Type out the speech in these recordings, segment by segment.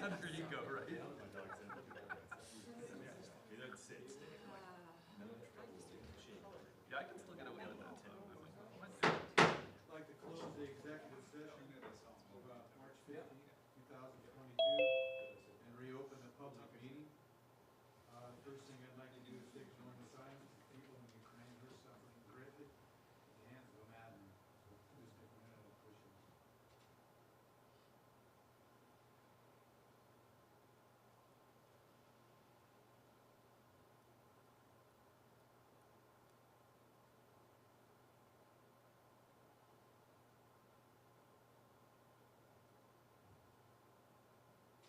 country you go, right? Yeah, I can still get away with that too. I'd like to close the executive session of March 15th, 2022, and reopen the public meeting. First thing I'd like to do is take an moment of silence for people in Ukraine who are suffering greatly at the hands of a madman. So just take a minute and appreciate it.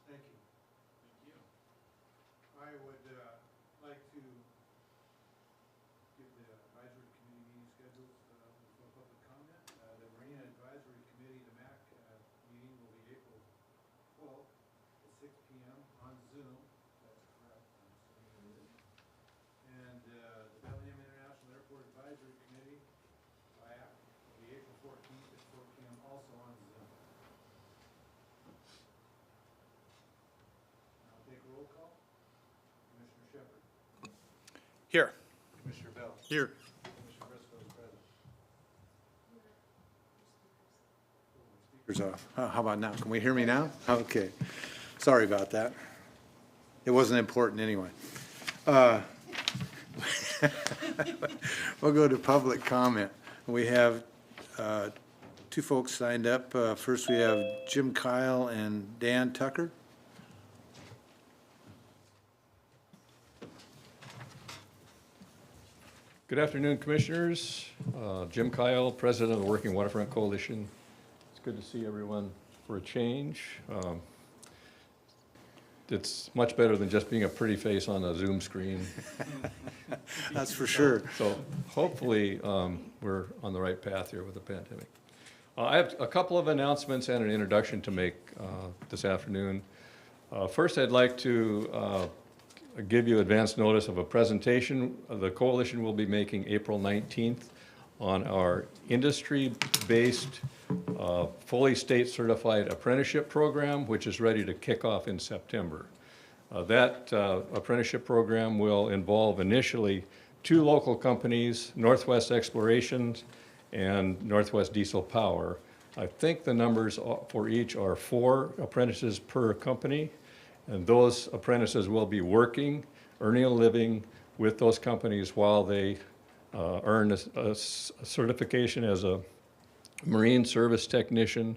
Thank you. Thank you. I would like to give the advisory committee meeting schedules for public comment. The Marina Advisory Committee, the MAC meeting will be April 12th at 6 p.m. on Zoom. That's correct. I'm assuming it is. And the Bellingham International Airport Advisory Committee, BIAC, will be April 14th at 4 p.m. also on Zoom. I'll take a roll call. Commissioner Shepherd. Here. Commissioner Bell. Here. Commissioner Briscoe is present. Speaker's off. How about now? Can we hear me now? Okay. Sorry about that. It wasn't important anyway. We'll go to public comment. We have two folks signed up. First, we have Jim Kyle and Dan Tucker. Good afternoon, Commissioners. Jim Kyle, President of the Working Waterfront Coalition. It's good to see everyone for a change. It's much better than just being a pretty face on a Zoom screen. That's for sure. So hopefully we're on the right path here with the pandemic. I have a couple of announcements and an introduction to make this afternoon. First, I'd like to give you advance notice of a presentation the coalition will be making April 19th on our industry-based, fully state-certified apprenticeship program, which is ready to kick off in September. That apprenticeship program will involve initially two local companies, Northwest Exploration and Northwest Diesel Power. I think the numbers for each are 4 apprentices per company. And those apprentices will be working, earning a living with those companies while they earn a certification as a marine service technician,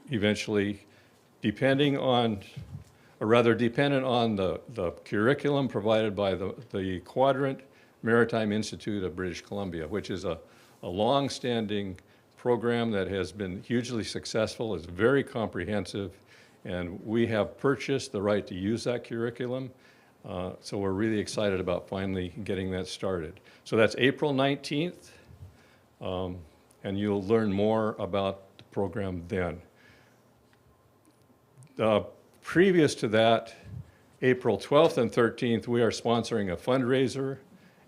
eventually dependent on the curriculum provided by the Quadrant Maritime Institute of British Columbia, which is a long-standing program that has been hugely successful. It's very comprehensive, and we have purchased the right to use that curriculum. So we're really excited about finally getting that started. So that's April 19th, and you'll learn more about the program then. Previous to that, April 12th and 13th, we are sponsoring a fundraiser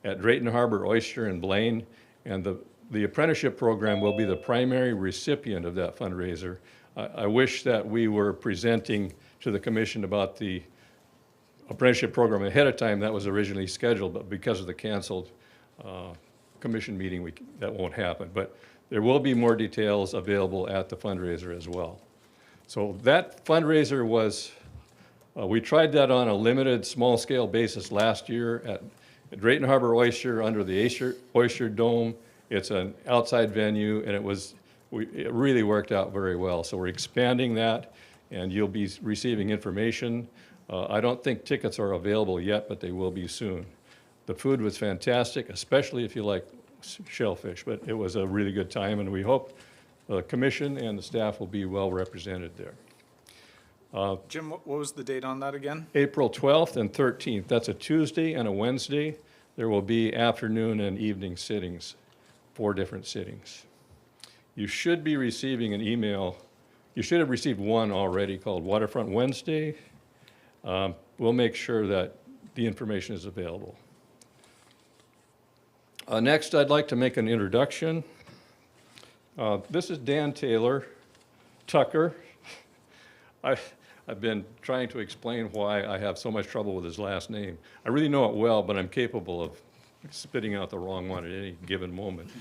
at Drayton Harbor Oyster in Blaine, and the apprenticeship program will be the primary recipient of that fundraiser. I wish that we were presenting to the commission about the apprenticeship program ahead of time. That was originally scheduled, but because of the canceled commission meeting, that won't happen. But there will be more details available at the fundraiser as well. So that fundraiser was, we tried that on a limited small-scale basis last year at Drayton Harbor Oyster under the Oyster Dome. It's an outside venue, and it really worked out very well. So we're expanding that, and you'll be receiving information. I don't think tickets are available yet, but they will be soon. The food was fantastic, especially if you like shellfish, but it was a really good time, and we hope the commission and the staff will be well represented there. Jim, what was the date on that again? April 12th and 13th. That's a Tuesday and a Wednesday. There will be afternoon and evening sittings, 4 different sittings. You should be receiving an email. You should have received one already called Waterfront Wednesday. We'll make sure that the information is available. Next, I'd like to make an introduction. This is Dan Tucker. I've been trying to explain why I have so much trouble with his last name. I really know it well, but I'm capable of spitting out the wrong one at any given moment.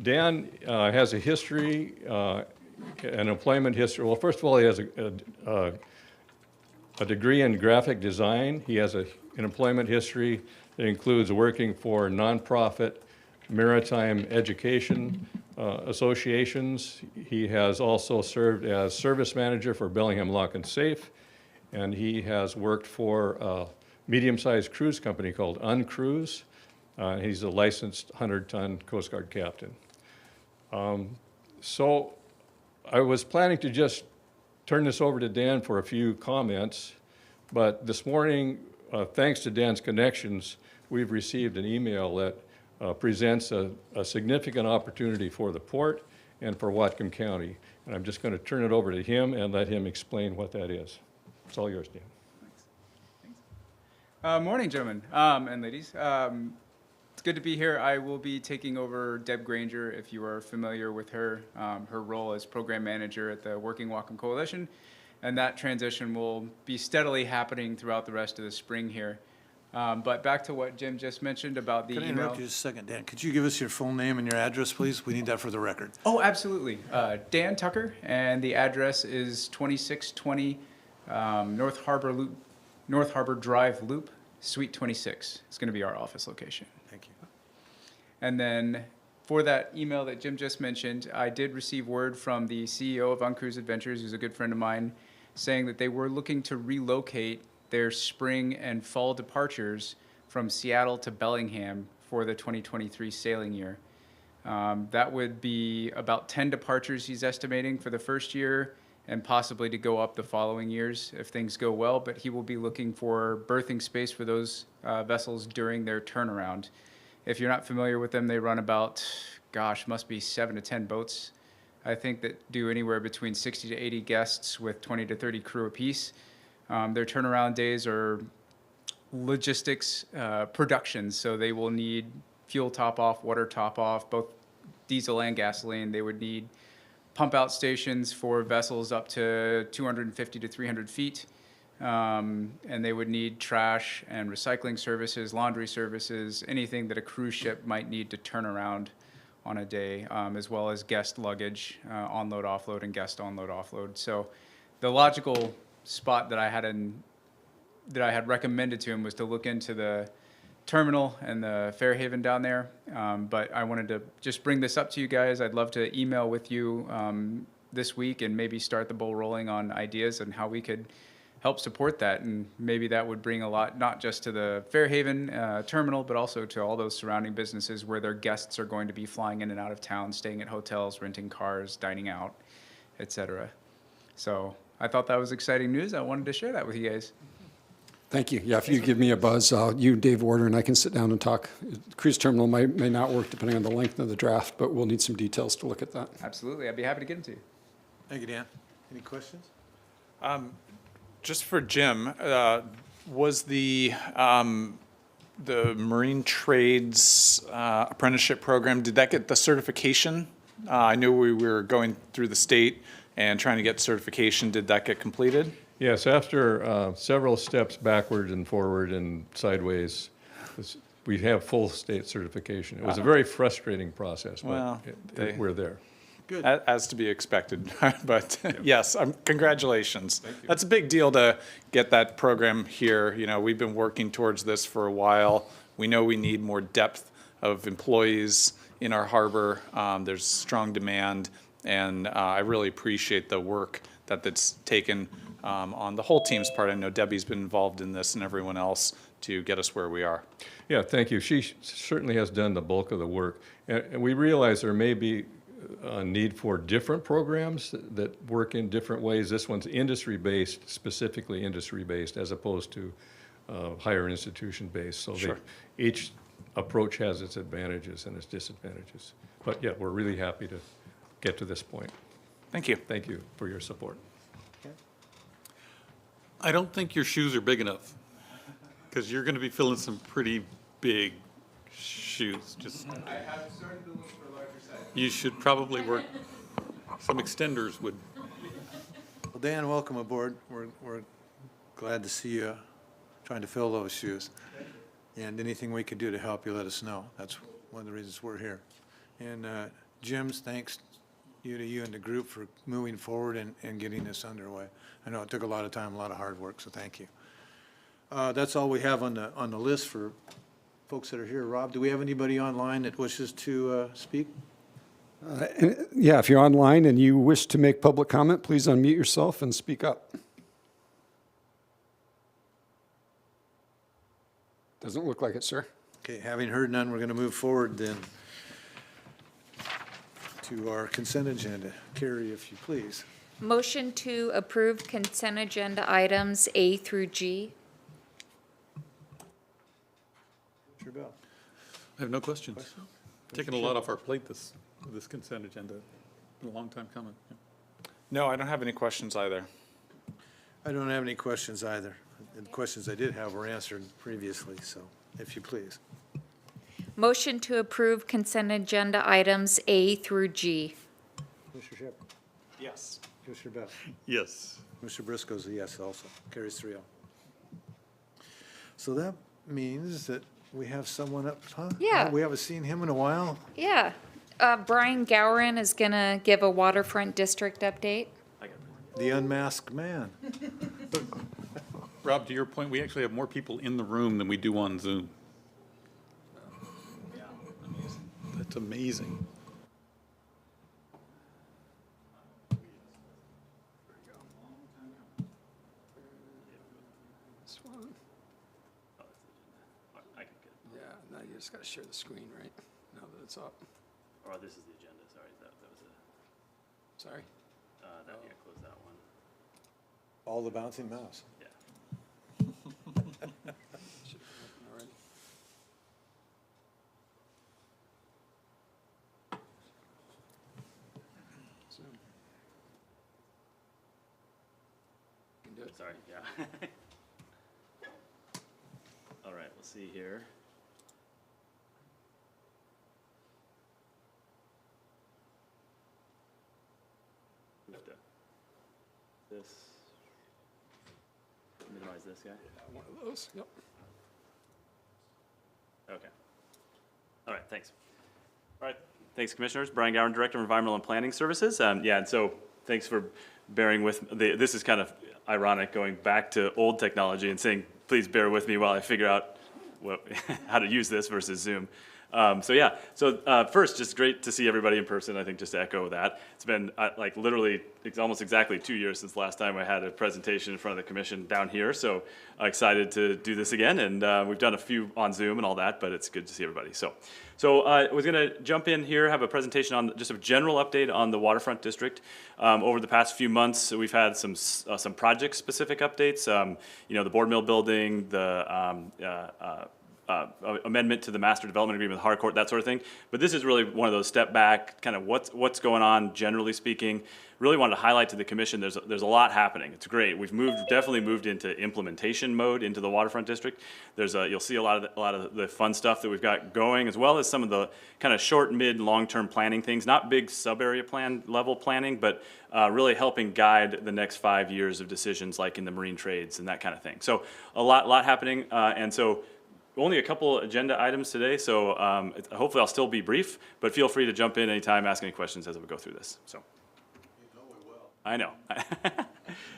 Dan has a history, an employment history. Well, first of all, he has a degree in graphic design. He has an employment history that includes working for nonprofit maritime education associations. He has also served as service manager for Bellingham Lock and Safe, and he has worked for a medium-sized cruise company called Uncruise. He's a licensed 100-ton Coast Guard captain. So I was planning to just turn this over to Dan for a few comments, but this morning, thanks to Dan's connections, we've received an email that presents a significant opportunity for the port and for Whatcom County. And I'm just going to turn it over to him and let him explain what that is. It's all yours, Dan. Thanks. Morning, gentlemen and ladies. It's good to be here. I will be taking over Deb Granger, if you are familiar with her, her role as program manager at the Working Whatcom Coalition. And that transition will be steadily happening throughout the rest of the spring here. But back to what Jim just mentioned about the Can I email. interrupt you just a second, Dan? Could you give us your full name and your address, please? We need that for the record. Oh, absolutely. Dan Tucker, and the address is 2620 North Harbor Drive Loop, Suite 26. It's going to be our office location. Thank you. And then for that email that Jim just mentioned, I did receive word from the CEO of Uncruise Adventures, who's a good friend of mine, saying that they were looking to relocate their spring and fall departures from Seattle to Bellingham for the 2023 sailing year. That would be about 10 departures he's estimating for the first year, and possibly to go up the following years if things go well, but he will be looking for berthing space for those vessels during their turnaround. If you're not familiar with them, they run about, must be 7 to 10 boats, I think, that do anywhere between 60 to 80 guests with 20 to 30 crew apiece. Their turnaround days are logistics productions, so they will need fuel top off, water top off, both diesel and gasoline. They would need pump out stations for vessels up to 250 to 300 feet. And they would need trash and recycling services, laundry services, anything that a cruise ship might need to turn around on a day, as well as guest luggage, onload, offload, and guest onload, offload. So the logical spot that I had recommended to him was to look into the terminal and the Fairhaven down there. But I wanted to just bring this up to you guys. I'd love to email with you this week and maybe start the ball rolling on ideas and how we could help support that. And maybe that would bring a lot, not just to the Fairhaven terminal, but also to all those surrounding businesses where their guests are going to be flying in and out of town, staying at hotels, renting cars, dining out, etc. So I thought that was exciting news. I wanted to share that with you guys. Thank you. Yeah, if you give me a buzz, you, Dave Warder, and I can sit down and talk. Cruise terminal may not work depending on the length of the draft, but we'll need some details to look at that. Absolutely. I'd be happy to get them to you. Thank you, Dan. Any questions? Just for Jim, was the marine trades apprenticeship program, did that get the certification? I knew we were going through the state and trying to get certification. Did that get completed? Yes, after several steps backward and forward and sideways, we have full state certification. It was a very frustrating process, but we're there. Good. As to be expected, but yes, congratulations. That's a big deal to get that program here. You know, we've been working towards this for a while. We know we need more depth of employees in our harbor. There's strong demand, and I really appreciate the work that's taken on the whole team's part. I know Debbie's been involved in this and everyone else to get us where we are. Yeah, thank you. She certainly has done the bulk of the work. And we realize there may be a need for different programs that work in different ways. This one's industry-based, specifically industry-based, as opposed to higher institution-based. So Sure. Each approach has its advantages and its disadvantages. But yeah, we're really happy to get to this point. Thank you. Thank you for your support. I don't think your shoes are big enough, because you're going to be filling some pretty big shoes. I have started to look for a larger size. You should probably work, some extenders would Well, Dan, welcome aboard. We're glad to see you trying to fill those shoes. And anything we can do to help you, let us know. That's one of the reasons we're here. And Jim's, thanks to you and the group for moving forward and getting this underway. I know it took a lot of time, a lot of hard work, so thank you. That's all we have on the list for folks that are here. Rob, do we have anybody online that wishes to speak? Yeah, if you're online and you wish to make public comment, please unmute yourself and speak up. Doesn't look like it, sir. Okay, having heard none, we're going to move forward then to our consent agenda. Carrie, if you please. Motion to approve consent agenda items A through G. Mr. Bell. I have no questions. Taking a lot off our plate this consent agenda. Been a long time coming. Yeah. No, I don't have any questions either. I don't have any questions either. The questions I did have were answered previously, so if you please. Motion to approve consent agenda items A through G. Mr. Shepherd. Yes. Mr. Bell. Yes. Mr. Briscoe's a yes also. Carries 3-0. So that means that we have someone up, huh? Yeah. We haven't seen him in a while. Yeah. Brian Gowron is going to give a Waterfront District update. The unmasked man. Rob, to your point, we actually have more people in the room than we do on Zoom. Yeah, amazing. That's amazing. This one. Yeah, now you just got to share the screen, right? Now that it's up. Or this is the agenda, sorry, that was a, Sorry. yeah, close that one, All the bouncing mouse. yeah. Should be open already. Zoom. You can do it. Sorry, yeah. All right, let's see here. This, minimize this guy. One of those, yep. Okay. All right, thanks. All right, thanks, Commissioners. Brian Gowron, Director of Environmental and Planning Services. Yeah, and so thanks for bearing with, this is kind of ironic, going back to old technology and saying, please bear with me while I figure out how to use this versus Zoom. First, just great to see everybody in person. I think just to echo that, it's been like literally almost exactly 2 years since the last time I had a presentation in front of the commission down here. So excited to do this again, and we've done a few on Zoom and all that, but it's good to see everybody. So I was going to jump in here, have a presentation on just a general update on the Waterfront District. Over the past few months, we've had some project-specific updates. The board mill building, the amendment to the master development agreement with Harcourt, that sort of thing. But this is really one of those step back, kind of what's going on, generally speaking. Really wanted to highlight to the commission, there's a lot happening. It's great. We've definitely moved into implementation mode into the Waterfront District. You'll see a lot of the fun stuff that we've got going, as well as some of the kind of short, mid, long-term planning things. Not big sub-area plan level planning, but really helping guide the next 5 years of decisions, like in the marine trades and that kind of thing. So a lot happening, and so only a couple agenda items today, so hopefully I'll still be brief, but feel free to jump in anytime, ask any questions as we go through this. So. You know we will. I know.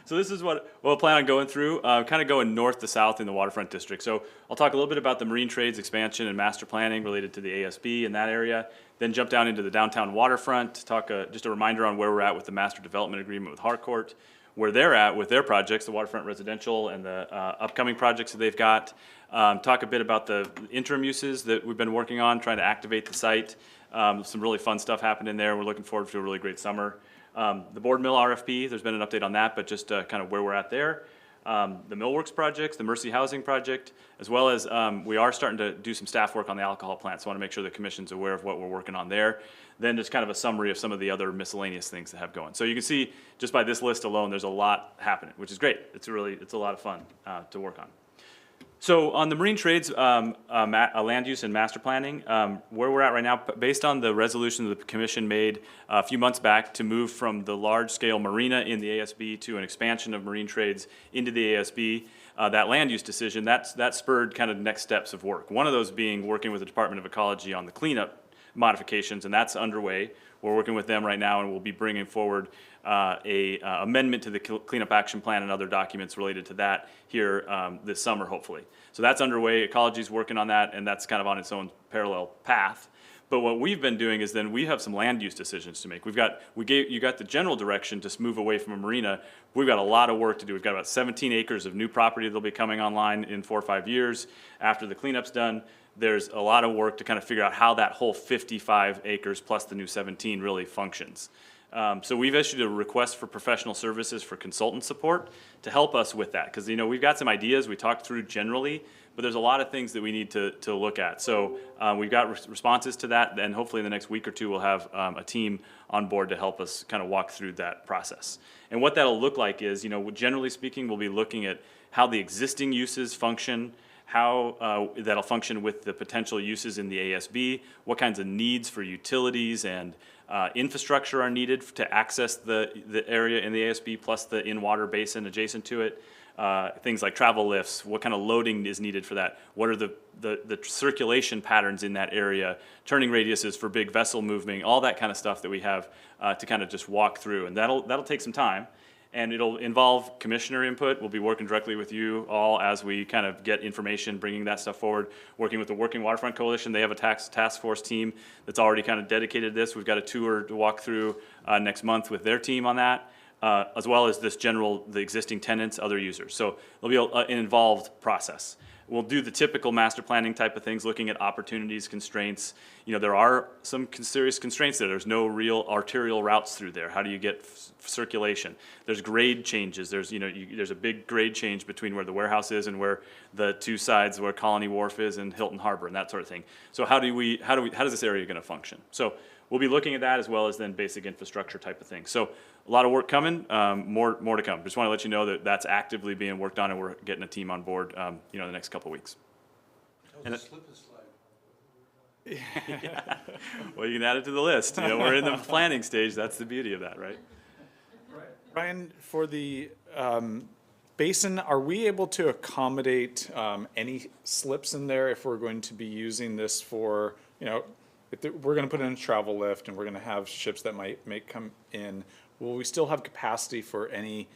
So this is what we'll plan on going through, kind of going north to south in the Waterfront District. So I'll talk a little bit about the marine trades expansion and master planning related to the ASB in that area, then jump down into the downtown waterfront, talk just a reminder on where we're at with the master development agreement with Harcourt, where they're at with their projects, the waterfront residential and the upcoming projects that they've got. Talk a bit about the interim uses that we've been working on, trying to activate the site. Some really fun stuff happened in there. We're looking forward to a really great summer. The board mill RFP, there's been an update on that, but just kind of where we're at there. The Millworks projects, the Mercy Housing project, as well as we are starting to do some staff work on the alcohol plant, so I want to make sure the commission's aware of what we're working on there. Then just kind of a summary of some of the other miscellaneous things that have going. So you can see just by this list alone, there's a lot happening, which is great. It's a lot of fun to work on. So on the marine trades, land use and master planning, where we're at right now, based on the resolution that the commission made a few months back to move from the large-scale marina in the ASB to an expansion of marine trades into the ASB, that land use decision, that spurred kind of next steps of work. One of those being working with the Department of Ecology on the cleanup modifications, and that's underway. We're working with them right now, and we'll be bringing forward a amendment to the cleanup action plan and other documents related to that here this summer, hopefully. So that's underway. Ecology's working on that, and that's kind of on its own parallel path. But what we've been doing is then we have some land use decisions to make. You got the general direction to move away from a marina. We've got a lot of work to do. We've got about 17 acres of new property that'll be coming online in 4 or 5 years after the cleanup's done. There's a lot of work to kind of figure out how that whole 55 acres plus the new 17 really functions. So we've issued a request for professional services for consultant support to help us with that. Because, we've got some ideas we talked through generally, but there's a lot of things that we need to look at. So we've got responses to that, and hopefully in the next week or two we'll have a team on board to help us kind of walk through that process. And what that'll look like is, generally speaking, we'll be looking at how the existing uses function, how that'll function with the potential uses in the ASB, what kinds of needs for utilities and infrastructure are needed to access the area in the ASB plus the in-water basin adjacent to it. Things like travel lifts, what kind of loading is needed for that? What are the circulation patterns in that area? Turning radiuses for big vessel movement, all that kind of stuff that we have to kind of just walk through. And that'll take some time. And it'll involve commissioner input. We'll be working directly with you all as we kind of get information, bringing that stuff forward, working with the Working Waterfront Coalition. They have a task force team that's already kind of dedicated to this. We've got a tour to walk through next month with their team on that, as well as the existing tenants, other users. So it'll be an involved process. We'll do the typical master planning type of things, looking at opportunities, constraints. There are some serious constraints there. There's no real arterial routes through there. How do you get circulation? There's grade changes. There's a big grade change between where the warehouse is and where the two sides where Colony Wharf is and Hilton Harbor and that sort of thing. So how does this area going to function? So we'll be looking at that as well as then basic infrastructure type of thing. So a lot of work coming, more to come. Just want to let you know that that's actively being worked on, and we're getting a team on board, the next couple of weeks. And slip and slide. Yeah. Well, you can add it to the list. We're in the planning stage. That's the beauty of that, right? Ryan, for the basin, are we able to accommodate any slips in there if we're going to be using this for, if we're going to put in a travel lift and we're going to have ships that might come in? Will we still have capacity for any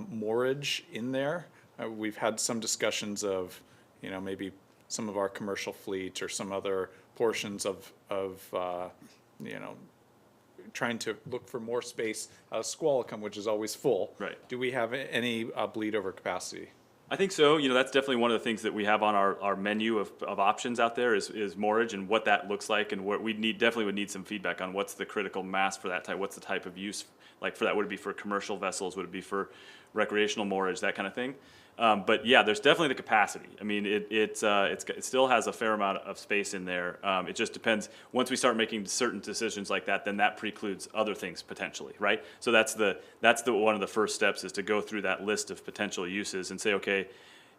moorage in there? We've had some discussions of, maybe some of our commercial fleet or some other portions of trying to look for more space out of Squalicum, which is always full. Right. Do we have any bleed over capacity? I think so. That's definitely one of the things that we have on our menu of options out there is moorage and what that looks like, and what we definitely would need some feedback on what's the critical mass for that type. What's the type of use like for that? Would it be for commercial vessels? Would it be for recreational moorage? That kind of thing. But yeah, there's definitely the capacity. I mean, it still has a fair amount of space in there. It just depends. Once we start making certain decisions like that, then that precludes other things potentially, right? So that's one of the first steps, is to go through that list of potential uses and say, okay,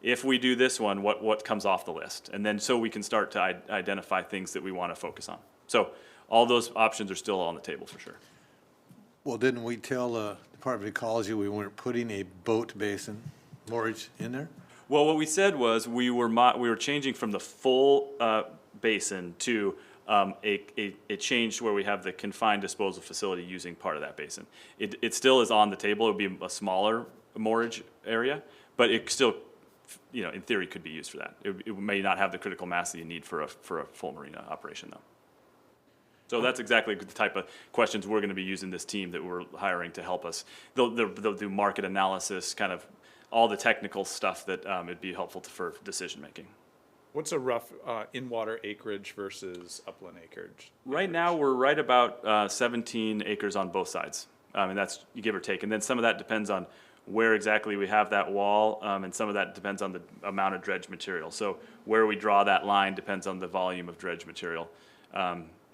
if we do this one, what comes off the list? And then so we can start to identify things that we want to focus on. So all those options are still on the table for sure. Well, didn't we tell Department of Ecology we weren't putting a boat basin moorage in there? Well, what we said was we were changing from the full basin to a change where we have the confined disposal facility using part of that basin. It still is on the table. It would be a smaller moorage area, but it still, in theory, could be used for that. It may not have the critical mass that you need for a full marina operation, though. So that's exactly the type of questions we're going to be using this team that we're hiring to help us. They'll do market analysis, kind of all the technical stuff that it'd be helpful for decision making. What's a rough in-water acreage versus upland acreage? Right now, we're right about 17 acres on both sides, and that's you give or take. And then some of that depends on where exactly we have that wall, and some of that depends on the amount of dredge material. So where we draw that line depends on the volume of dredge material.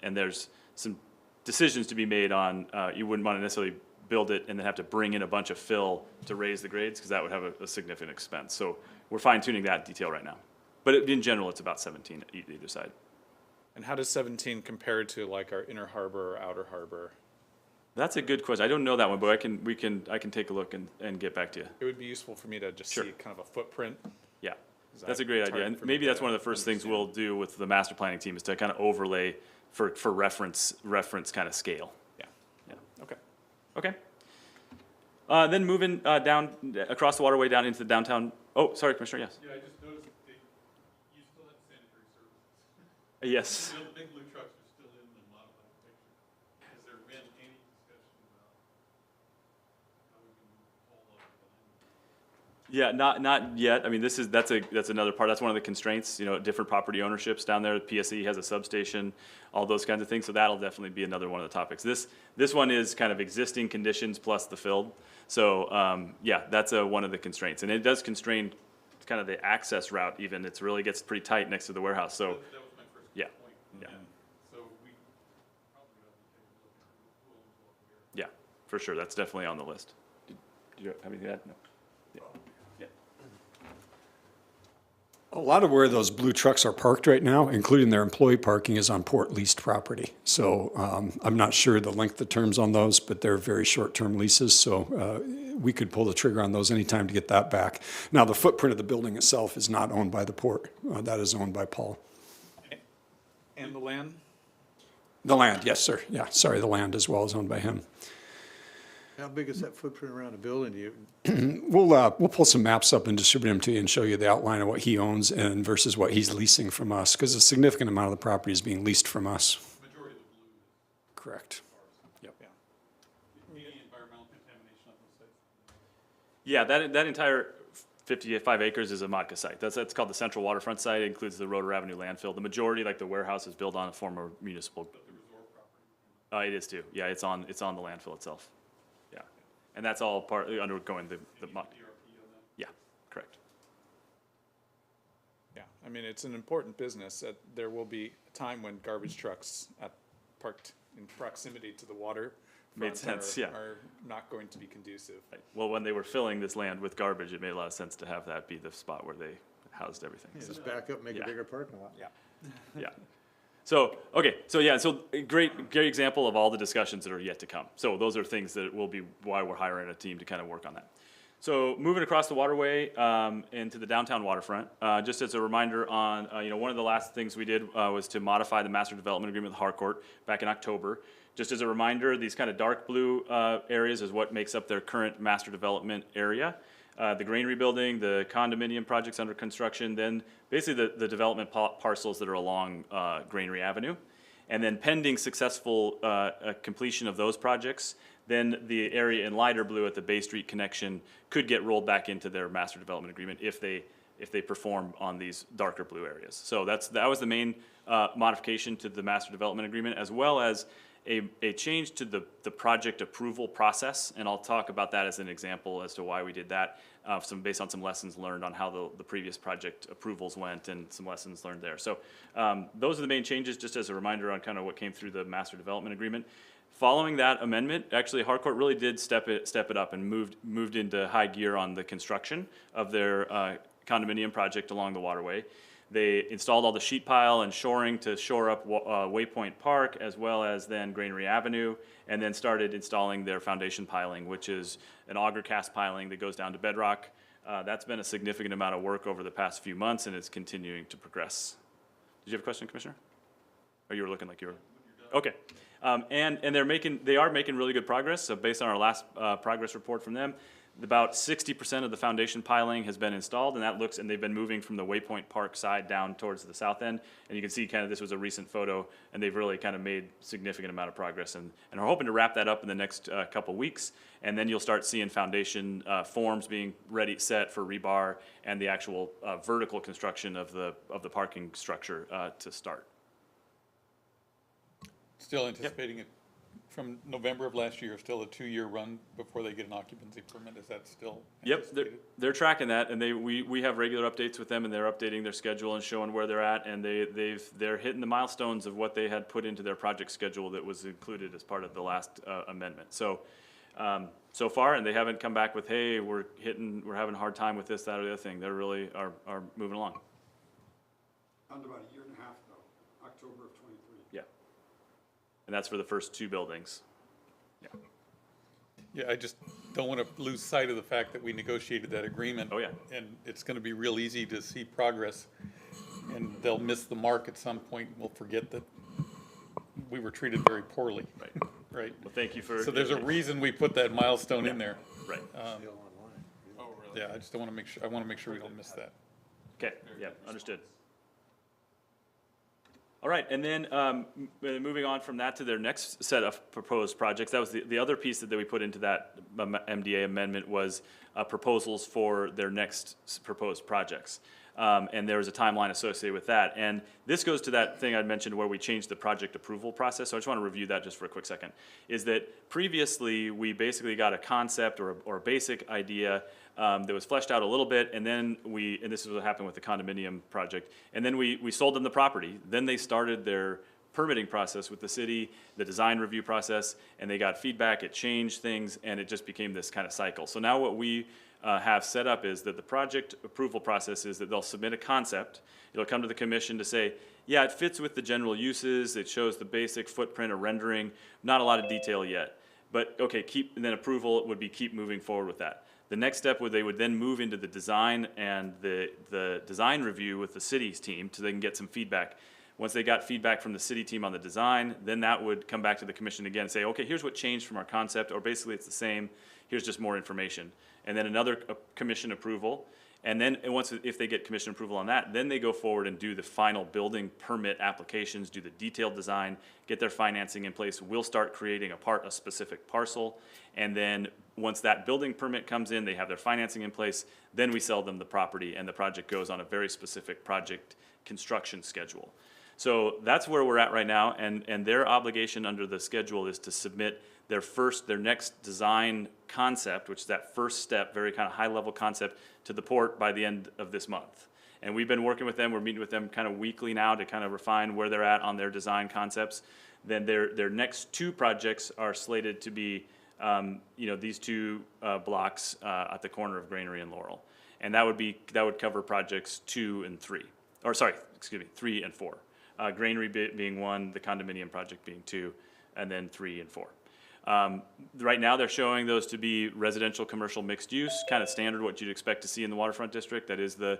And there's some decisions to be made on, you wouldn't want to necessarily build it and then have to bring in a bunch of fill to raise the grades, because that would have a significant expense. So we're fine tuning that detail right now. But in general, it's about 17 either side. And how does 17 compare to like our inner harbor or outer harbor? That's a good question. I don't know that one, but I can take a look and get back to you. It would be useful for me to just Sure. see kind of a footprint. Yeah, Is that's that a great idea. target And for me maybe that's to one of the first things understand? we'll do with the master planning team is to kind of overlay for reference kind of scale. Yeah. Yeah. Okay. Okay. Then moving down across the waterway down into the downtown. Oh, sorry, Commissioner. Yes. Yeah, I just noticed that you still have sanitary services. Yes. You know, the big blue trucks are still in the modified picture. Has there been any discussion about how we can hold on to the Yeah, not yet. I mean, that's another part. That's one of the constraints. You know, different property ownerships down there. PSE has a substation, all those kinds of things. So that'll definitely be another one of the topics. This one is kind of existing conditions plus the filled. So yeah, that's one of the constraints, and it does constrain kind of the access route. Even it really gets pretty tight next to the warehouse. So That was my first yeah, point. yeah, And so we probably ought to take a look at who owns what where. yeah, for sure. That's definitely on the list. Did you have anything to add? No. Yeah. Yeah. A lot of where those blue trucks are parked right now, including their employee parking, is on port leased property. So I'm not sure the length of terms on those, but they're very short-term leases. So we could pull the trigger on those anytime to get that back. Now, the footprint of the building itself is not owned by the port. That is owned by Paul. And the land? The land, yes, sir. Yeah, sorry, the land as well is owned by him. How big is that footprint around the building? Do you, We'll pull some maps up and distribute them to you and show you the outline of what he owns and versus what he's leasing from us, because a significant amount of the property is being leased from us. Majority of the blue is Correct. Yep. Yeah. any environmental contamination on those sites. Yeah, that entire 55 acres is a MODCA site. That's called the Central Waterfront site. It includes the Rotor Avenue landfill. The majority, like the warehouse, is built on a former municipal. But the resort property. It is too. Yeah, it's on the landfill itself. Yeah, and that's all undergoing the mod. DRP on that. Yeah, correct. Yeah, I mean, it's an important business. There will be a time when garbage trucks parked in proximity to the water Made front sense, yeah. are not going to be conducive. Right. Well, when they were filling this land with garbage, it made a lot of sense to have that be the spot where they housed everything. So, just back up, make Yeah. a bigger parking lot? Yeah. yeah. So, okay, so yeah, so a great example of all the discussions that are yet to come. So those are things that will be why we're hiring a team to kind of work on that. So moving across the waterway into the downtown waterfront, just as a reminder on, one of the last things we did was to modify the master development agreement with Harcourt back in October. Just as a reminder, these kind of dark blue areas is what makes up their current master development area. The granary building, the condominium projects under construction, then basically the development parcels that are along Granary Avenue. And then pending successful completion of those projects, then the area in lighter blue at the Bay Street connection could get rolled back into their master development agreement if they perform on these darker blue areas. So that was the main modification to the master development agreement, as well as a change to the project approval process, and I'll talk about that as an example as to why we did that, based on some lessons learned on how the previous project approvals went and some lessons learned there. So those are the main changes, just as a reminder on kind of what came through the master development agreement. Following that amendment, actually Harcourt really did step it up and moved into high gear on the construction of their condominium project along the waterway. They installed all the sheet pile and shoring to shore up Waypoint Park, as well as then Granary Avenue, and then started installing their foundation piling, which is an auger cast piling that goes down to bedrock. That's been a significant amount of work over the past few months, and it's continuing to progress. Did you have a question, Commissioner? Or you were looking like you were? Okay. And they are making really good progress. So based on our last progress report from them, about 60% of the foundation piling has been installed, and they've been moving from the Waypoint Park side down towards the south end. And you can see kind of this was a recent photo, and they've really kind of made significant amount of progress, and are hoping to wrap that up in the next couple weeks. And then you'll start seeing foundation forms being set for rebar and the actual vertical construction of the parking structure to start. Still anticipating it from November of last year, still a 2-year run before they get an occupancy permit. Is that still Yep, anticipated? they're tracking that, and we have regular updates with them, and they're updating their schedule and showing where they're at, and they're hitting the milestones of what they had put into their project schedule that was included as part of the last amendment. So so far, and they haven't come back with, hey, we're having a hard time with this, that, or the other thing. They really are moving along. Under about a year and a half, though, October of '23. Yeah. And that's for the first 2 buildings. Yeah. Yeah, I just don't want to lose sight of the fact that we negotiated that agreement. Oh, yeah. And it's going to be real easy to see progress, and they'll miss the mark at some point, and we'll forget that we were treated very poorly. Right. Right? Well, thank you for. So there's a reason we put that milestone in there. Right. Yeah, I just don't want to make sure, I want to make sure we don't miss that. Okay, yeah, understood. All right, and then moving on from that to their next set of proposed projects, that was the other piece that we put into that MDA amendment was proposals for their next proposed projects. And there was a timeline associated with that. And this goes to that thing I mentioned where we changed the project approval process. So I just want to review that just for a quick second. Is that previously we basically got a concept or a basic idea that was fleshed out a little bit, and then and this is what happened with the condominium project, and then we sold them the property. Then they started their permitting process with the city, the design review process, and they got feedback, it changed things, and it just became this kind of cycle. So now what we have set up is that the project approval process is that they'll submit a concept, it'll come to the commission to say, yeah, it fits with the general uses, it shows the basic footprint or rendering, not a lot of detail yet. But okay, and then approval would be keep moving forward with that. The next step they would then move into the design and the design review with the city's team so they can get some feedback. Once they got feedback from the city team on the design, then that would come back to the commission again and say, okay, here's what changed from our concept, or basically it's the same, here's just more information. And then another commission approval. And then if they get commission approval on that, then they go forward and do the final building permit applications, do the detailed design, get their financing in place. We'll start creating a specific parcel. And then once that building permit comes in, they have their financing in place, then we sell them the property and the project goes on a very specific project construction schedule. So that's where we're at right now, and their obligation under the schedule is to submit their next design concept, which is that first step, very kind of high-level concept, to the port by the end of this month. And we've been working with them, we're meeting with them kind of weekly now to kind of refine where they're at on their design concepts. Then their next 2 projects are slated to be, these 2 blocks at the corner of Granary and Laurel. And that would cover projects 2 and 3, 3 and 4. Granary being 1, the condominium project being 2, and then 3 and 4. Right now, they're showing those to be residential, commercial, mixed use, kind of standard what you'd expect to see in the waterfront district. That is the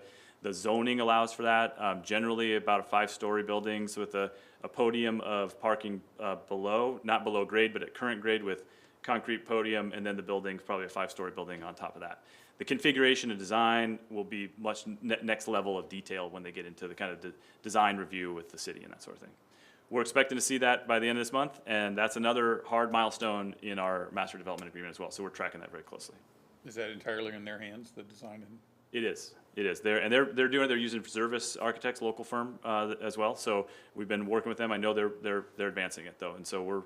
zoning allows for that. Generally about a 5-story buildings with a podium of parking not below grade, but at current grade with concrete podium, and then the building's probably a 5-story building on top of that. The configuration and design will be much next level of detail when they get into the kind of design review with the city and that sort of thing. We're expecting to see that by the end of this month, and that's another hard milestone in our master development agreement as well, so we're tracking that very closely. Is that entirely in their hands, the design? It is. They're using Service Architects, local firm, as well, so we've been working with them. I know they're advancing it though, and so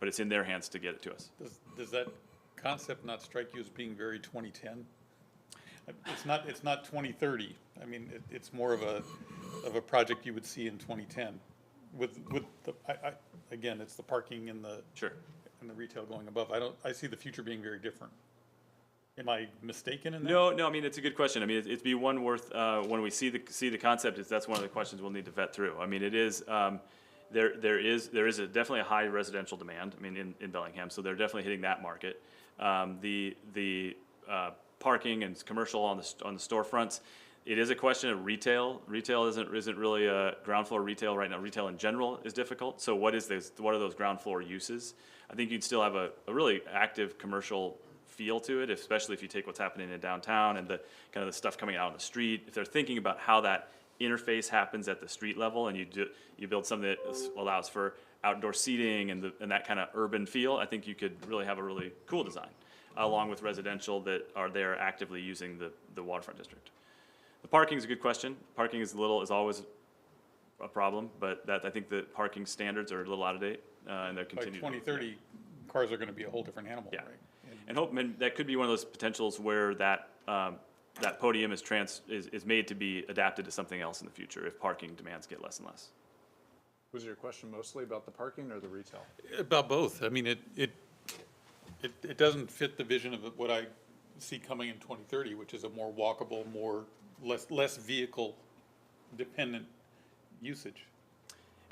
but it's in their hands to get it to us. Does that concept not strike you as being very 2010? It's not 2030. I mean, it's more of a project you would see in 2010. With again, it's the parking and the retail going above. I see the future being very different. Am I mistaken in that? No. I mean, it's a good question. I mean, it'd be one worth when we see the concept. That's one of the questions we'll need to vet through. I mean, it is there is definitely a high residential demand. I mean, in Bellingham, so they're definitely hitting that market. The parking and commercial on the storefronts. It is a question of retail. Retail isn't really a ground floor retail right now. Retail in general is difficult. So what are those ground floor uses? I think you'd still have a really active commercial feel to it, especially if you take what's happening in downtown and the kind of the stuff coming out on the street. If they're thinking about how that interface happens at the street level, and you build something that allows for outdoor seating and that kind of urban feel, I think you could really have a really cool design, along with residential that are there actively using the waterfront district. The parking is a good question. Parking is always a problem, but I think the parking standards are a little out of date, and they're continuing. By 2030, cars are going to be a whole different animal, yeah. Right? And that could be one of those potentials where that podium is made to be adapted to something else in the future if parking demands get less and less. Was your question mostly about the parking or the retail? About both. I mean, It doesn't fit the vision of what I see coming in 2030, which is a more walkable, less vehicle dependent usage.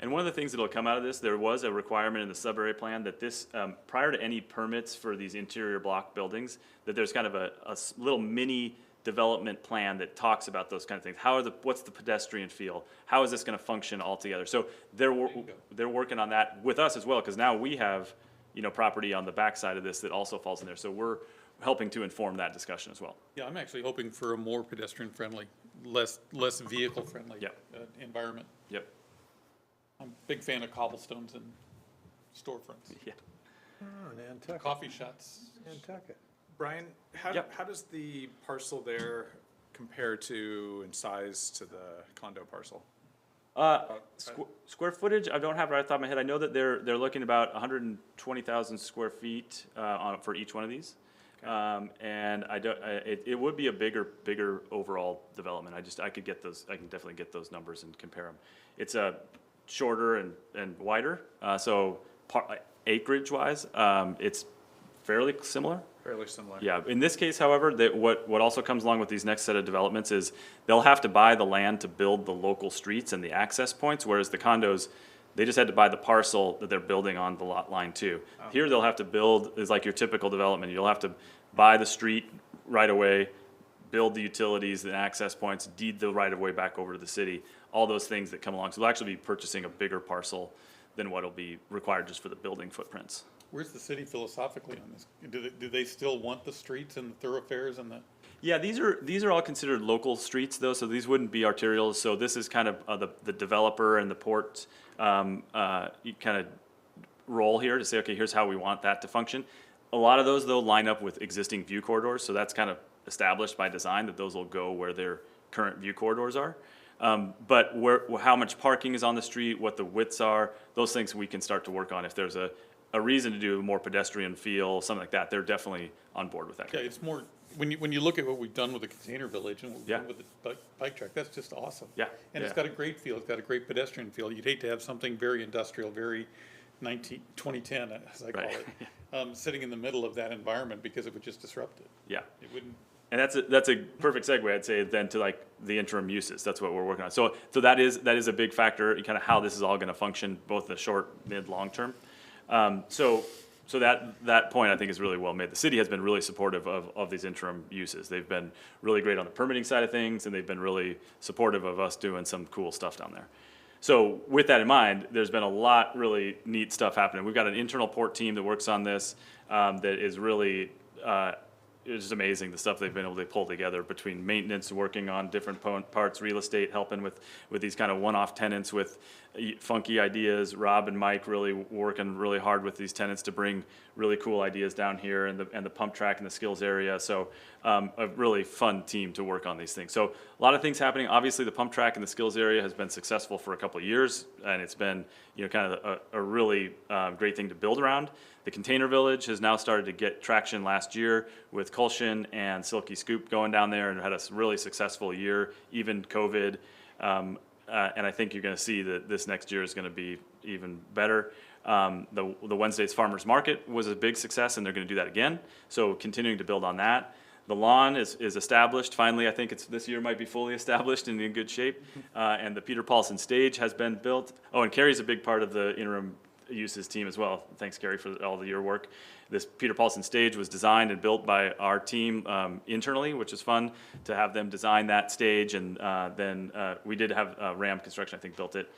And one of the things that'll come out of this, there was a requirement in the sub-area plan that this, prior to any permits for these interior block buildings, that there's kind of a little mini development plan that talks about those kind of things. What's the pedestrian feel? How is this gonna function all together? So they're working on that with us as well, because now we have, property on the backside of this that also falls in there. So we're helping to inform that discussion as well. Yeah, I'm actually hoping for a more pedestrian friendly, less vehicle friendly Yep. environment. Yep. I'm a big fan of cobblestones and storefronts, Yeah. Oh, Nantucket, coffee shots. Nantucket. Brian, Yep. how does the parcel there compare to in size to the condo parcel? Square footage, I don't have it right off the top of my head. I know that they're looking about 120,000 square feet for each one of these. And it would be a bigger overall development. I can definitely get those numbers and compare them. It's shorter and wider, so acreage wise, it's fairly similar. Fairly similar. Yeah, in this case, however, what also comes along with these next set of developments is they'll have to buy the land to build the local streets and the access points, whereas the condos, they just had to buy the parcel that they're building on the lot line too. Here, they'll have to build, is like your typical development, you'll have to buy the street right away, build the utilities and access points, deed the right of way back over to the city, all those things that come along. So they'll actually be purchasing a bigger parcel than what'll be required just for the building footprints. Where's the city philosophically on this? Do they still want the streets and the thoroughfares and the? Yeah, these are all considered local streets though, so these wouldn't be arterials. So this is kind of the developer and the port kind of role here to say, okay, here's how we want that to function. A lot of those though line up with existing view corridors, so that's kind of established by design that those will go where their current view corridors are. But how much parking is on the street, what the widths are, those things we can start to work on. If there's a reason to do a more pedestrian feel, something like that, they're definitely on board with that. Yeah, it's more, when you look at what we've done with the container village and what we've Yeah. done with the bike track, that's just awesome. Yeah, And it's yeah. got a great feel, it's got a great pedestrian feel. You'd hate to have something very industrial, very 2010, as I call Right. it, sitting in the middle of that environment because it would just disrupt it. Yeah. It wouldn't. And that's a perfect segue, I'd say, then to like the interim uses. That's what we're working on. So that is a big factor in kind of how this is all going to function, both the short, mid, long term. So that point I think is really well made. The city has been really supportive of these interim uses. They've been really great on the permitting side of things, and they've been really supportive of us doing some cool stuff down there. So with that in mind, there's been a lot really neat stuff happening. We've got an internal port team that works on this that is really it's just amazing the stuff they've been able to pull together between maintenance, working on different parts, real estate, helping with these kind of one-off tenants with funky ideas. Rob and Mike really working really hard with these tenants to bring really cool ideas down here and the pump track and the skills area. So a really fun team to work on these things. So a lot of things happening. Obviously the pump track and the skills area has been successful for a couple of years, and it's been kind of a really great thing to build around. The container village has now started to get traction last year with Kulshin and Silky Scoop going down there, and had a really successful year, even COVID. And I think you're going to see that this next year is going to be even better. The Wednesday's Farmers Market was a big success, and they're going to do that again. So continuing to build on that. The lawn is established. Finally, I think this year might be fully established and in good shape. And the Peter Paulson stage has been built. Oh, and Carrie's a big part of the interim uses team as well. Thanks, Carrie, for all of your work. This Peter Paulson stage was designed and built by our team internally, which is fun to have them design that stage. And then we did have Ram Construction, I think, built it.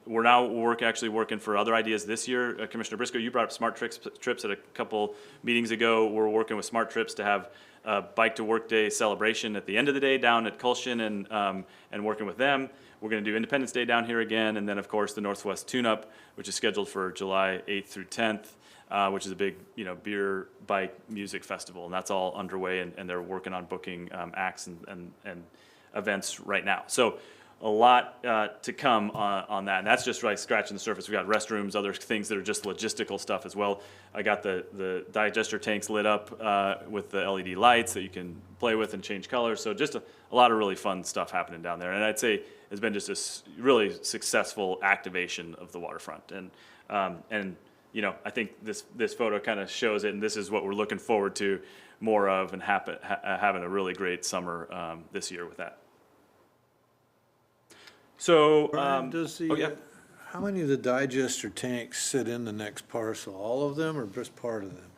We're now actually working for other ideas this year. Commissioner Briscoe, you brought up Smart Trips at a couple meetings ago. We're working with Smart Trips to have a Bike to Work Day celebration at the end of the day down at Kulshin and working with them. We're going to do Independence Day down here again, and then of course the Northwest Tune-Up, which is scheduled for July 8th through 10th, which is a big beer, bike, music festival, and that's all underway, and they're working on booking acts and events right now. So a lot to come on that, and that's just right scratching the surface. We got restrooms, other things that are just logistical stuff as well. I got the digester tanks lit up with the LED lights that you can play with and change colors. So just a lot of really fun stuff happening down there, and I'd say it's been just a really successful activation of the waterfront, and you know, I think this photo kind of shows it, and this is what we're looking forward to more of, and having a really great summer this year with that. So, Brian, does the, oh, yeah. how many of the digester tanks sit in the next parcel? All of them or just part of them?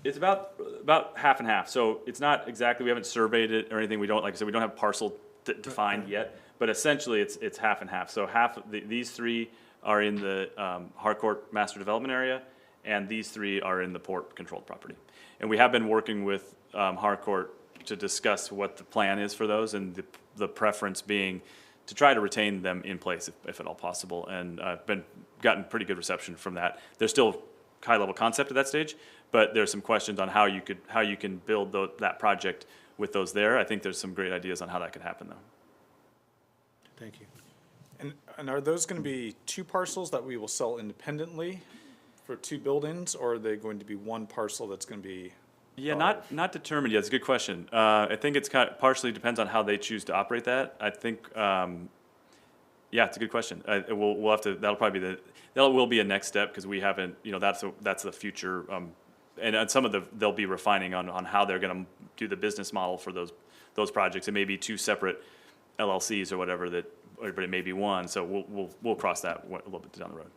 It's about half and half. So it's not exactly, we haven't surveyed it or anything. We don't, like I said, we don't have parcel defined yet, but essentially it's half and half. So half of these three are in the Harcourt master development area, and these three are in the port controlled property. And we have been working with Harcourt to discuss what the plan is for those, and the preference being to try to retain them in place if at all possible. And I've gotten pretty good reception from that. There's still high level concept at that stage, but there's some questions on how you can build that project with those there. I think there's some great ideas on how that could happen though. Thank you. And are those going to be two parcels that we will sell independently for two buildings, or are they going to be one parcel that's going to be? Yeah, not determined yet. It's a good question. I think it's kind of partially depends on how they choose to operate that. I think, yeah, it's a good question. We'll have to. That'll probably be that will be a next step, because we haven't. You know, that's the future. And some of they'll be refining on how they're going to do the business model for those projects. It may be two separate LLCs or whatever but it may be one. So we'll cross that a little bit down the road.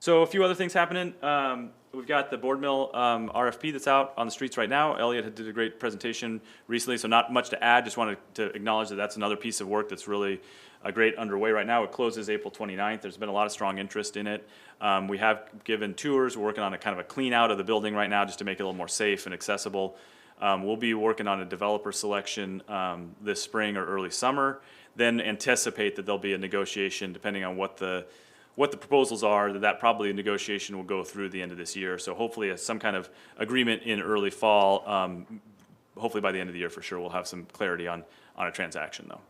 So a few other things happening. We've got the board mill RFP that's out on the streets right now. Elliot did a great presentation recently, so not much to add. Just wanted to acknowledge that that's another piece of work that's really great underway right now. It closes April 29th. There's been a lot of strong interest in it. We have given tours. We're working on a kind of a clean out of the building right now just to make it a little more safe and accessible. We'll be working on a developer selection this spring or early summer. Then anticipate that there'll be a negotiation depending on what the proposals are, that probably a negotiation will go through the end of this year. So hopefully some kind of agreement in early fall. Hopefully by the end of the year for sure we'll have some clarity on a transaction though.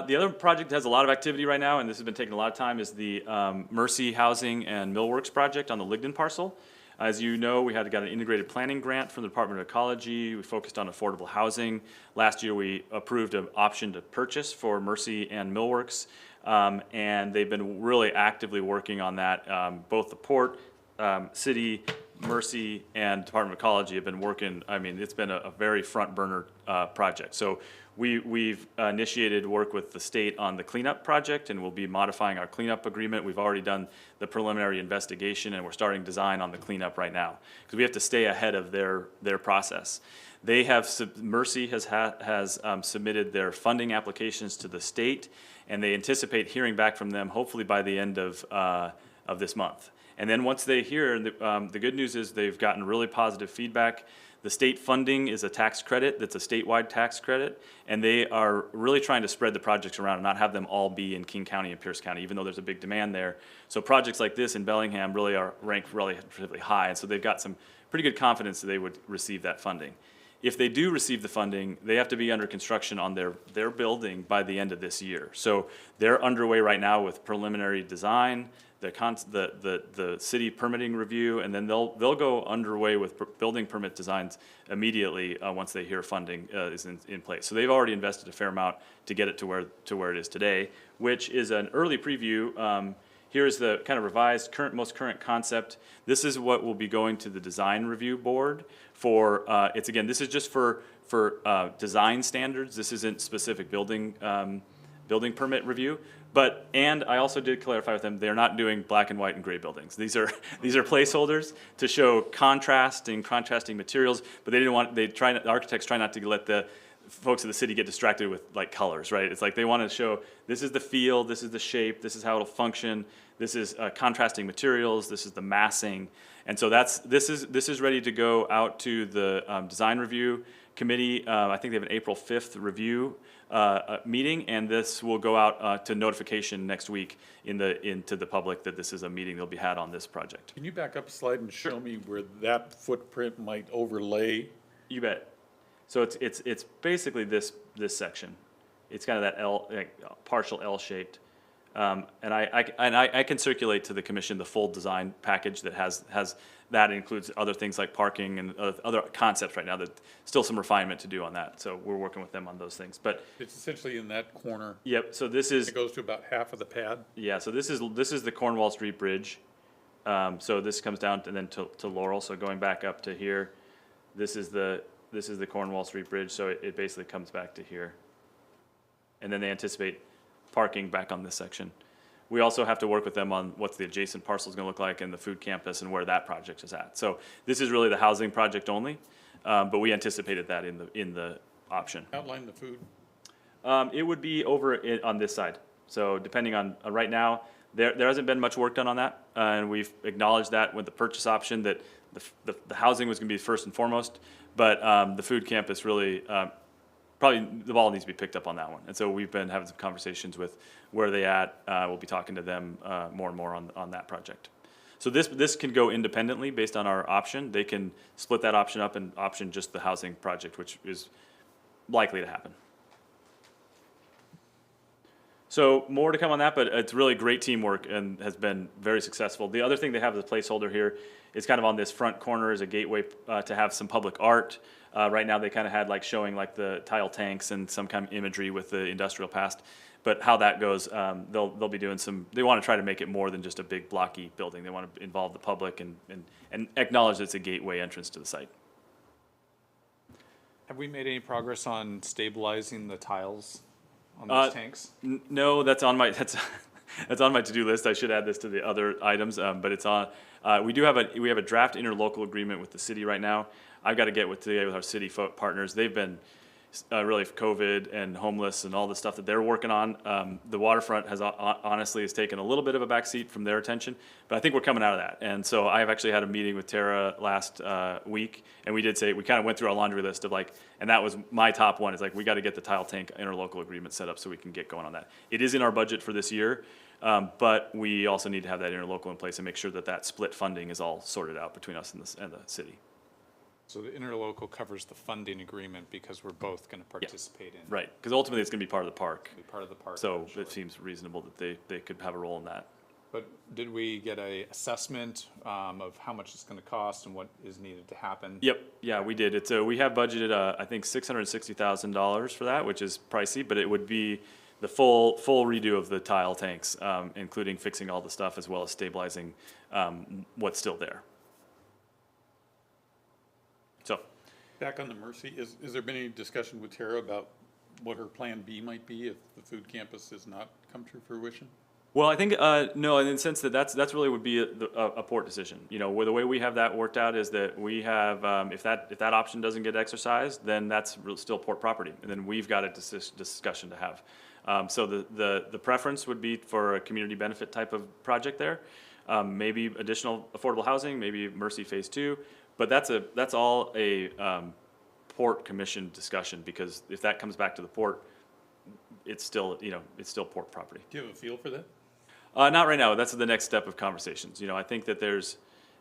The other project that has a lot of activity right now, and this has been taking a lot of time, is the Mercy Housing and Millworks project on the Ligton parcel. As you know, we got an integrated planning grant from the Department of Ecology. We focused on affordable housing. Last year we approved an option to purchase for Mercy and Millworks. And they've been really actively working on that. Both the port, city, Mercy, and Department of Ecology have been working. I mean, it's been a very front burner project. So we've initiated work with the state on the cleanup project, and we'll be modifying our cleanup agreement. We've already done the preliminary investigation, and we're starting design on the cleanup right now because we have to stay ahead of their process. They have Mercy has submitted their funding applications to the state, and they anticipate hearing back from them hopefully by the end of this month. And then once they hear, the good news is they've gotten really positive feedback. The state funding is a tax credit that's a statewide tax credit, and they are really trying to spread the projects around and not have them all be in King County and Pierce County, even though there's a big demand there. So projects like this in Bellingham really are ranked relatively high, and so they've got some pretty good confidence that they would receive that funding. If they do receive the funding, they have to be under construction on their building by the end of this year. So they're underway right now with preliminary design, the city permitting review, and then they'll go underway with building permit designs immediately once they hear funding is in place. So they've already invested a fair amount to get it to where it is today, which is an early preview. Here's the kind of revised most current concept. This is what will be going to the design review board for. This is just for design standards. This isn't specific building permit review. And I also did clarify with them, they're not doing black and white and gray buildings. These are placeholders to show contrasting materials, but the architects try not to let the folks of the city get distracted with like colors, right? It's like they want to show this is the feel, this is the shape, this is how it'll function, this is contrasting materials, this is the massing. And so this is ready to go out to the design review committee. I think they have an April 5th review meeting, and this will go out to notification next week into the public that this is a meeting that'll be had on this project. Can you back up a slide and show me where that footprint might overlay? You bet. So it's basically this section. It's kind of that partial L-shaped And I can circulate to the commission the full design package that has that includes other things like parking and other concepts right now. That still some refinement to do on that. So we're working with them on those things. But It's essentially in that corner. yep. So this is It goes to about half of the pad. yeah. So this is the Cornwall Street Bridge. So this comes down and then to Laurel. So going back up to here, this is the Cornwall Street Bridge. So it basically comes back to here. And then they anticipate parking back on this section. We also have to work with them on what's the adjacent parcel is going to look like and the food campus and where that project is at. So this is really the housing project only, but we anticipated that in the option. Outline the food. It would be over on this side. So depending on right now, there hasn't been much work done on that, and we've acknowledged that with the purchase option that the housing was going to be first and foremost, but the food campus really. Probably the ball needs to be picked up on that one. And so we've been having some conversations with where they at. We'll be talking to them more and more on that project. So this can go independently based on our option. They can split that option up and option just the housing project, which is likely to happen. So more to come on that, but it's really great teamwork and has been very successful. The other thing they have as a placeholder here is kind of on this front corner as a gateway to have some public art. Right now they kind of had like showing like the tile tanks and some kind of imagery with the industrial past. But how that goes, they'll be doing they want to try to make it more than just a big blocky building. They want to involve the public and acknowledge that it's a gateway entrance to the site. Have we made any progress on stabilizing the tiles on those tanks? No, that's on my to-do list. I should add this to the other items, but it's on. We have a draft interlocal agreement with the city right now. I've got to get with our city partners. They've been really COVID and homeless and all the stuff that they're working on. The Waterfront honestly has taken a little bit of a backseat from their attention, but I think we're coming out of that. And so I've actually had a meeting with Tara last week, and we kind of went through our laundry list of and that was my top one, is we got to get the tile tank interlocal agreement set up so we can get going on that. It is in our budget for this year, but we also need to have that interlocal in place and make sure that split funding is all sorted out between us and the city. So the interlocal covers the funding agreement because we're both going to participate in. Right, because ultimately it's going to be part of the park. Be part of the park. So eventually. it seems reasonable that they could have a role in that. But did we get a assessment of how much it's going to cost and what is needed to happen? Yep, yeah, we did. We have budgeted, I think $660,000 for that, which is pricey, but it would be the full redo of the tile tanks, including fixing all the stuff as well as stabilizing what's still there. So. Back on the Mercy, has there been any discussion with Tara about what her plan B might be if the food campus does not come to fruition? Well, I think no, in the sense that that's really would be a port decision. Where the way we have that worked out is that we have if that option doesn't get exercised, then that's still port property, and then we've got a discussion to have. So the preference would be for a community benefit type of project there, maybe additional affordable housing, maybe Mercy Phase 2, but that's all a port commission discussion, because if that comes back to the port, it's still port property. Do you have a feel for that? Not right now. That's the next step of conversations. I think that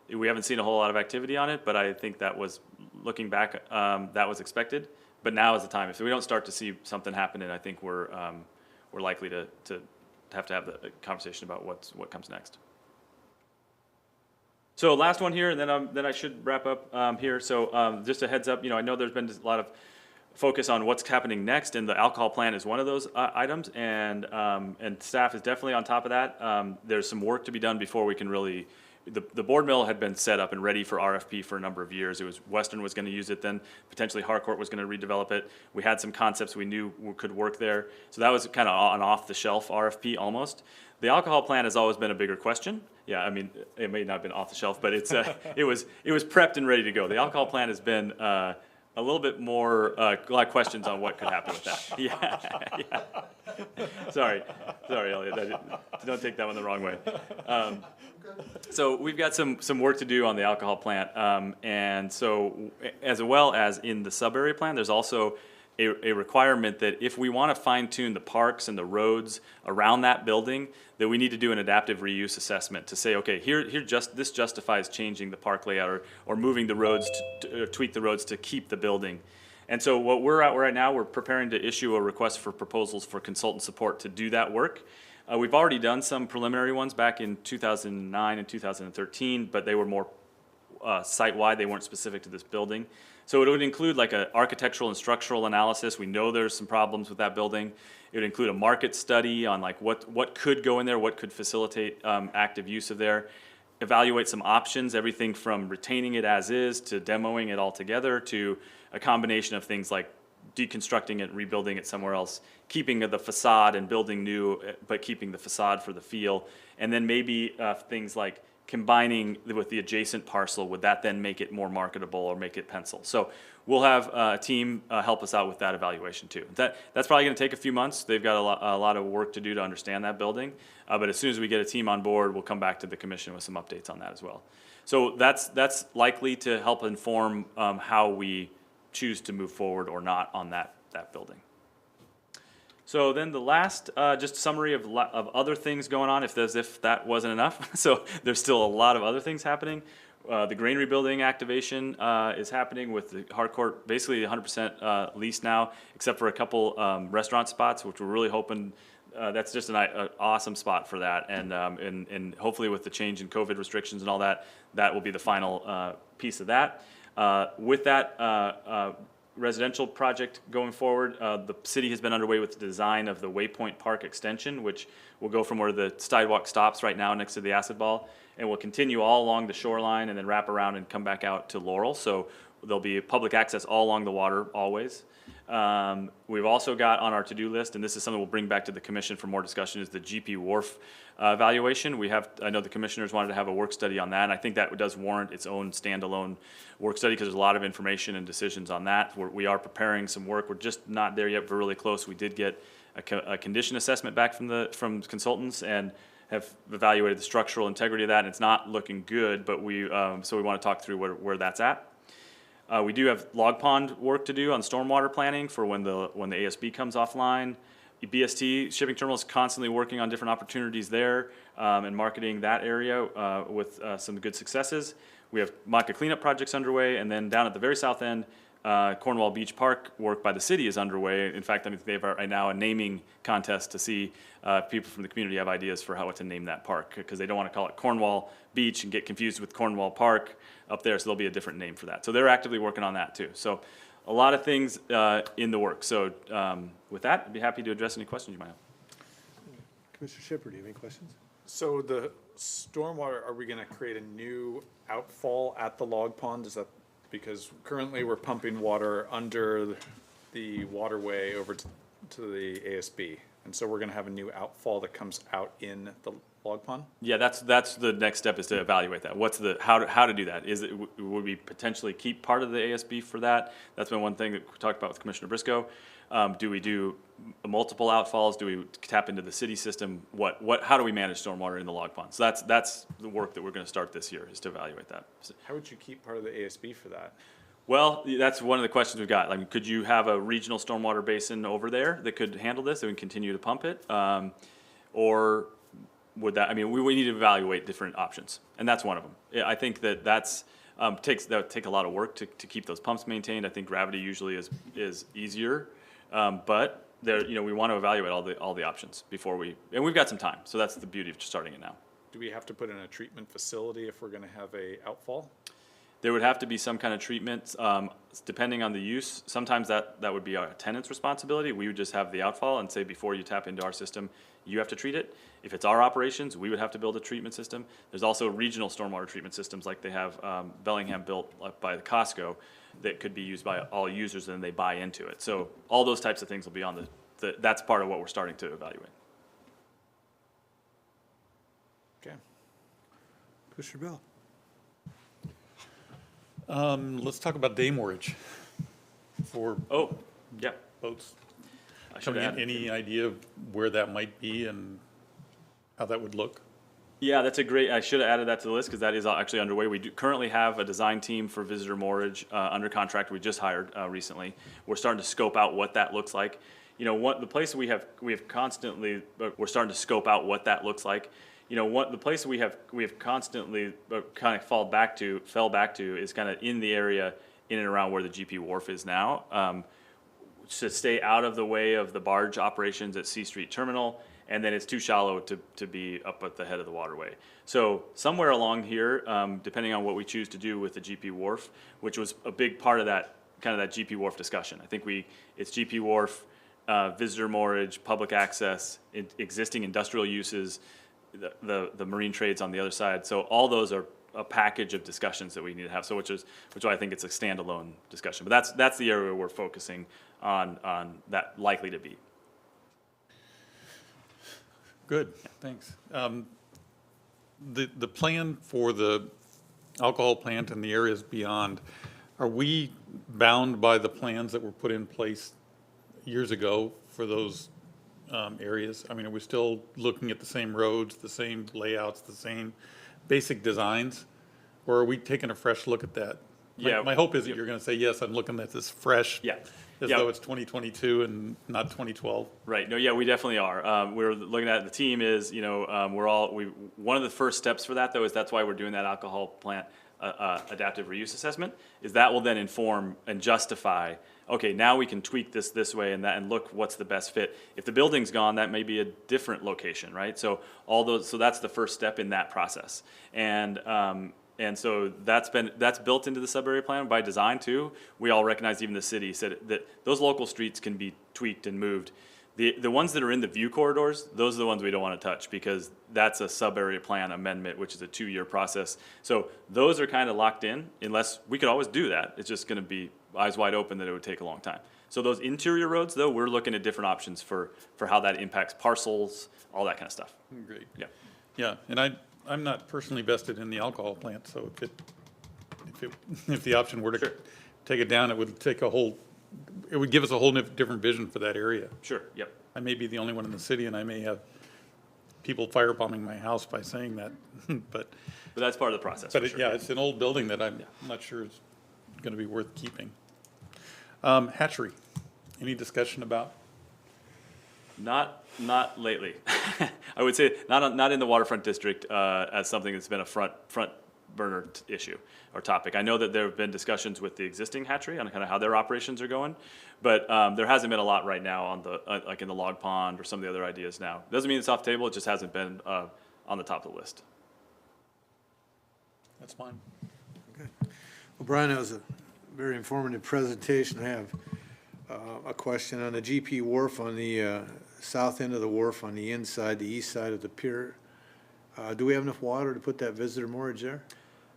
we haven't seen a whole lot of activity on it, but I think that was, looking back, that was expected. But now is the time. If we don't start to see something happening, I think we're likely to have the conversation about what comes next. So last one here, and then I should wrap up here. So just a heads up, I know there's been a lot of focus on what's happening next, and the alcohol plan is one of those items, and staff is definitely on top of that. There's some work to be done before we can really. The board mill had been set up and ready for RFP for a number of years. It was Western was going to use it then, potentially Harcourt was going to redevelop it. We had some concepts we knew could work there, so that was kind of an off-the-shelf RFP almost. The alcohol plan has always been a bigger question. Yeah, I mean, it may not have been off the shelf, but it was prepped and ready to go. The alcohol plan has been a little bit more, a lot of questions on what could happen with that. Yeah. Sorry, Elliot. Don't take that one the wrong way. So we've got some work to do on the alcohol plant, and so as well as in the sub-area plan, there's also a requirement that if we want to fine-tune the parks and the roads around that building, that we need to do an adaptive reuse assessment to say, okay, this justifies changing the park layout or moving the roads, to tweak the roads to keep the building. And so what we're at right now, we're preparing to issue a request for proposals for consultant support to do that work. We've already done some preliminary ones back in 2009 and 2013, but they were more site-wide. They weren't specific to this building. So it would include like an architectural and structural analysis. We know there's some problems with that building. It would include a market study on like what could go in there, what could facilitate active use of there. Evaluate some options, everything from retaining it as is to demoing it altogether to a combination of things like deconstructing it and rebuilding it somewhere else, keeping the facade and building new, but keeping the facade for the feel. And then maybe things like combining with the adjacent parcel, would that then make it more marketable or make it pencil? So we'll have a team help us out with that evaluation too. That's probably going to take a few months. They've got a lot of work to do to understand that building. But as soon as we get a team on board, we'll come back to the commission with some updates on that as well. So that's likely to help inform how we choose to move forward or not on that building. So then the last, just summary of other things going on, if that wasn't enough. So there's still a lot of other things happening. The grain rebuilding activation is happening with the Harcourt, basically 100% leased now, except for a couple restaurant spots, which we're really hoping, that's just an awesome spot for that. And hopefully with the change in COVID restrictions and all that, that will be the final piece of that. With that residential project going forward, the city has been underway with the design of the Waypoint Park extension, which will go from where the sidewalk stops right now next to the acid ball, and will continue all along the shoreline and then wrap around and come back out to Laurel. So there'll be public access all along the water always. We've also got on our to-do list, and this is something we'll bring back to the commission for more discussion, is the GP Wharf evaluation. I know the commissioners wanted to have a work study on that, and I think that does warrant its own standalone work study because there's a lot of information and decisions on that. We are preparing some work. We're just not there yet. We're really close. We did get a condition assessment back from consultants and have evaluated the structural integrity of that, and it's not looking good, but so we want to talk through where that's at. We do have log pond work to do on stormwater planning for when the ASB comes offline. BST shipping terminal is constantly working on different opportunities there and marketing that area with some good successes. We have MACA cleanup projects underway, and then down at the very south end, Cornwall Beach Park work by the city is underway. In fact, I mean, they have right now a naming contest to see if people from the community have ideas for what to name that park, because they don't want to call it Cornwall Beach and get confused with Cornwall Park up there, so there'll be a different name for that. So they're actively working on that too. So a lot of things in the works. So with that, I'd be happy to address any questions you might have. Commissioner Shipper, do you have any questions? So the stormwater, are we gonna create a new outfall at the log pond? Is that, because currently we're pumping water under the waterway over to the ASB. And so we're gonna have a new outfall that comes out in the log pond? Yeah, that's the next step, is to evaluate that. What's how to do that? Would we potentially keep part of the ASB for that? That's been one thing that we talked about with Commissioner Briscoe. Do we do multiple outfalls? Do we tap into the city system? How do we manage stormwater in the log pond? So that's the work that we're going to start this year, is to evaluate that. How would you keep part of the ASB for that? Well, that's one of the questions we've got. Like, could you have a regional stormwater basin over there that could handle this and we can continue to pump it? Or would that, I mean, we need to evaluate different options, and that's one of them. Yeah, I think that would take a lot of work to keep those pumps maintained. I think gravity usually is easier, but there, we want to evaluate all the options before and we've got some time. So that's the beauty of just starting it now. Do we have to put in a treatment facility if we're going to have a outfall? There would have to be some kind of treatment, depending on the use. Sometimes that would be our tenant's responsibility. We would just have the outfall and say, before you tap into our system, you have to treat it. If it's our operations, we would have to build a treatment system. There's also regional stormwater treatment systems, like they have Bellingham built up by the Costco, that could be used by all users, and they buy into it. So all those types of things will be on that's part of what we're starting to evaluate. Okay. Commissioner Bell. Let's talk about day moorage for Yeah. boats. I should add. Any idea of where that might be and how that would look? Yeah, that's I should have added that to the list, because that is actually underway. We do currently have a design team for visitor moorage under contract. We just hired recently. We're starting to scope out what that looks like. The place we have constantly, we're starting to scope out what that looks like. The place we have constantly kind of fell back to is kind of in the area in and around where the GP Wharf is now, to stay out of the way of the barge operations at C Street Terminal, and then it's too shallow to be up at the head of the waterway. So somewhere along here, depending on what we choose to do with the GP Wharf, which was a big part of that, kind of that GP Wharf discussion. I think it's GP Wharf, visitor moorage, public access, existing industrial uses, the marine trades on the other side. So all those are a package of discussions that we need to have. So which is why I think it's a standalone discussion. But that's the area we're focusing on that likely to be. Good, thanks. The plan for the alcohol plant and the areas beyond, are we bound by the plans that were put in place years ago for those areas? I mean, are we still looking at the same roads, the same layouts, the same basic designs? Or are we taking a fresh look at that? Yeah. My hope is that you're going to say, yes, I'm looking at this fresh. Yeah. As though it's 2022 and not 2012. Right. No, yeah, we definitely are. We're looking at, the team is, one of the first steps for that, though, is that's why we're doing that alcohol plant adaptive reuse assessment, is that will then inform and justify, okay, now we can tweak this way and that, and look what's the best fit. If the building's gone, that may be a different location, right? So so that's the first step in that process. And so that's built into the sub-area plan by design too. We all recognize, even the city said that those local streets can be tweaked and moved. The ones that are in the view corridors, those are the ones we don't want to touch, because that's a sub-area plan amendment, which is a 2-year process. So those are kind of locked in, unless we could always do that. It's just going to be eyes wide open that it would take a long time. So those interior roads, though, we're looking at different options for how that impacts parcels, all that kind of stuff. Great. Yeah. Yeah, and I'm not personally vested in the alcohol plant, so if the option were to take it down, it would give us a whole different vision for that area. Sure. Yep. I may be the only one in the city, and I may have people firebombing my house by saying that, but that's part of the process. But for sure. yeah, it's an old building that I'm not sure is going to be worth keeping. Hatchery, any discussion about? Not lately. I would say not in the waterfront district as something that's been a front burner issue or topic. I know that there have been discussions with the existing hatchery on kind of how their operations are going, but there hasn't been a lot right now on the like in the log pond or some of the other ideas now. Doesn't mean it's off the table. It just hasn't been on the top of the list. That's fine. Okay. Well, Brian, that was a very informative presentation. I have a question on the GP wharf on the south end of the wharf on the inside, the east side of the pier. Do we have enough water to put that visitor moorage there?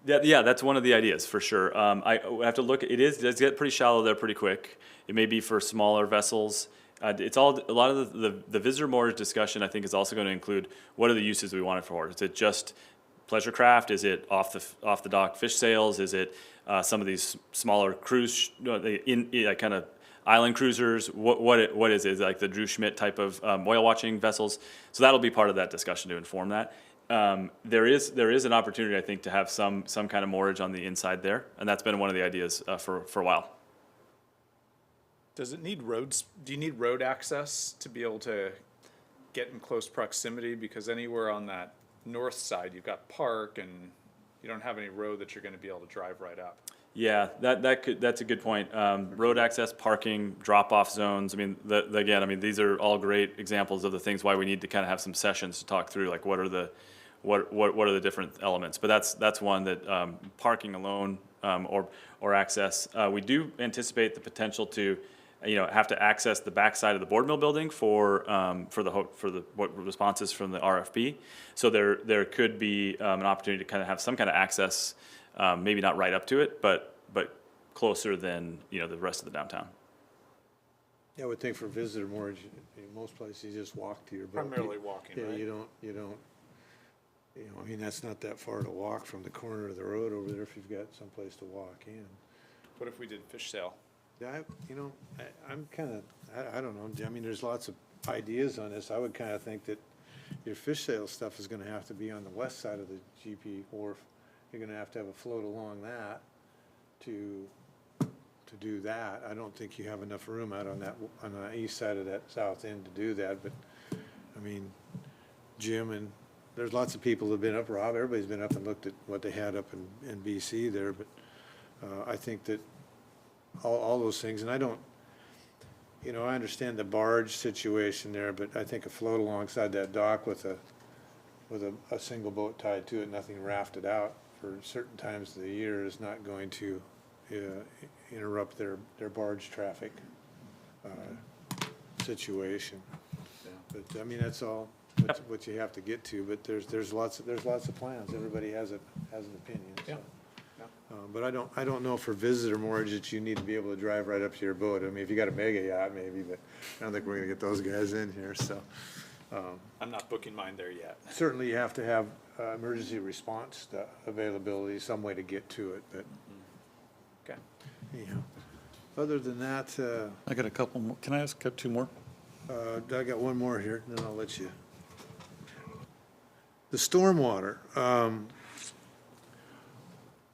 Yeah, that's one of the ideas for sure. I have to look. It does get pretty shallow there pretty quick. It may be for smaller vessels. It's all a lot of the visitor moorage discussion. I think is also going to include what are the uses we want it for. Is it just pleasure craft? Is it off the dock fish sales? Is it some of these smaller cruise kind of island cruisers? What is it? Is it like the Drew Schmidt type of whale watching vessels? So that'll be part of that discussion to inform that. There is an opportunity, I think, to have some kind of moorage on the inside there, and that's been one of the ideas for a while. Does it need roads? Do you need road access to be able to get in close proximity? Because anywhere on that north side, you've got park, and you don't have any road that you're going to be able to drive right up. Yeah, that's a good point. Road access, parking, drop-off zones. I mean, again, these are all great examples of the things why we need to kind of have some sessions to talk through, like what are the different elements. But that's one that parking alone or access. We do anticipate the potential to, have to access the backside of the board mill building for the responses from the RFP. So there could be an opportunity to kind of have some kind of access. Maybe not right up to it, but closer than the rest of the downtown. Yeah, I would think for visitor moorage, in most places you just walk to your boat. Primarily walking, Yeah, right? you don't. That's not that far to walk from the corner of the road over there if you've got someplace to walk in. What if we did fish sale? Yeah, I'm kind of, I don't know. There's lots of ideas on this. I would kind of think that your fish sale stuff is going to have to be on the west side of the GP wharf. You're going to have a float along that to do that. I don't think you have enough room out on the east side of that south end to do that. But Jim, and there's lots of people who've been up. Rob, everybody's been up and looked at what they had up in BC there. But I think that all those things, and I don't. you know, I understand the barge situation there, but I think a float alongside that dock with a single boat tied to it, nothing rafted out for certain times of the year is not going to interrupt their barge traffic situation. But I mean, that's all what you have to get to. But there's lots of plans. Everybody has an opinion. So. Yeah. But I don't know for visitor moorage that you need to be able to drive right up to your boat. I mean, if you got a mega yacht, maybe, but I don't think we're gonna get those guys in here. So I'm not booking mine there yet. certainly you have to have emergency response availability, some way to get to it. But Okay. anyhow, other than that, I got a couple more. Can I ask two more? I got one more here, and then I'll let you. The stormwater.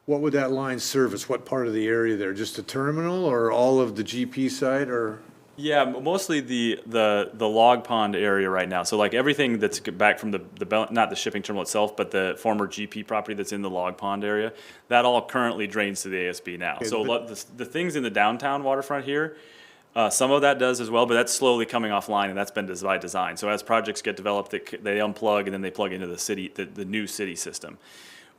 What would that line service? What part of the area there? Just the terminal or all of the GP side or? Yeah, mostly the log pond area right now. So like everything that's back from not the shipping terminal itself, but the former GP property that's in the log pond area, that all currently drains to the ASB now. Okay, So but- the things in the downtown waterfront here, some of that does as well, but that's slowly coming offline, and that's been by design. So as projects get developed, they unplug and then they plug into the city, the new city system.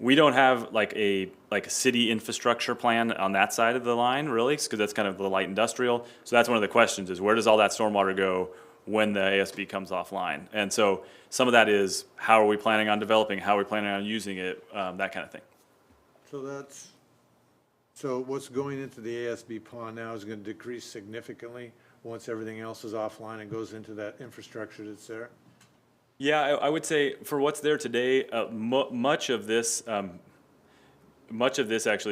We don't have like a city infrastructure plan on that side of the line, really, because that's kind of the light industrial. So that's one of the questions is where does all that stormwater go when the ASB comes offline? And so some of that is how are we planning on developing, how are we planning on using it, that kind of thing. So what's going into the ASB pond now is gonna decrease significantly once everything else is offline and goes into that infrastructure that's there? Yeah, I would say for what's there today, much of this actually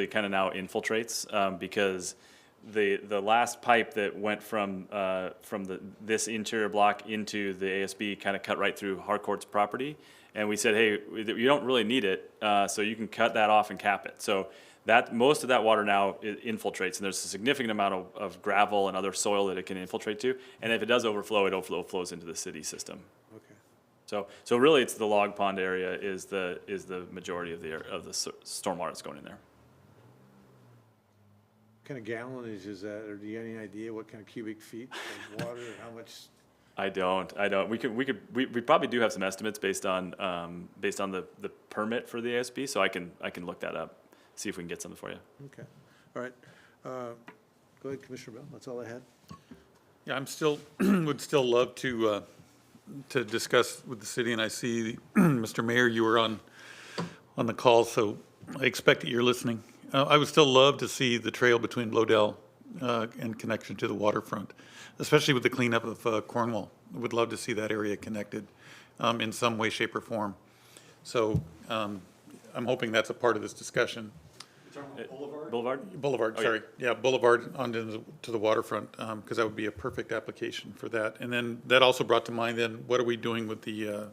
kind of now infiltrates because the last pipe that went from this interior block into the ASB kind of cut right through Harcourt's property, and we said, hey, you don't really need it, so you can cut that off and cap it. So that most of that water now infiltrates, and there's a significant amount of gravel and other soil that it can infiltrate to, and if it does overflow, it flows into the city system. Okay. So really, it's the log pond area is the majority of the stormwater that's going in there. What kind of gallonage is that, or do you have any idea what kind of cubic feet of water or how much? I don't. We probably do have some estimates based on the permit for the ASB, so I can look that up, see if we can get something for you. Okay, all right. Go ahead, Commissioner Bell, that's all I had. Yeah, would still love to discuss with the city, and I see, Mr. Mayor, you were on the call, so I expect that you're listening. I would still love to see the trail between Blodell and connection to the waterfront, especially with the cleanup of Cornwall. I would love to see that area connected in some way, shape, or form. So I'm hoping that's a part of this discussion. Boulevard, Oh, sorry. Yeah, Boulevard onto the waterfront, because that would be a perfect application for that. And then that also brought to mind then, what are we doing with the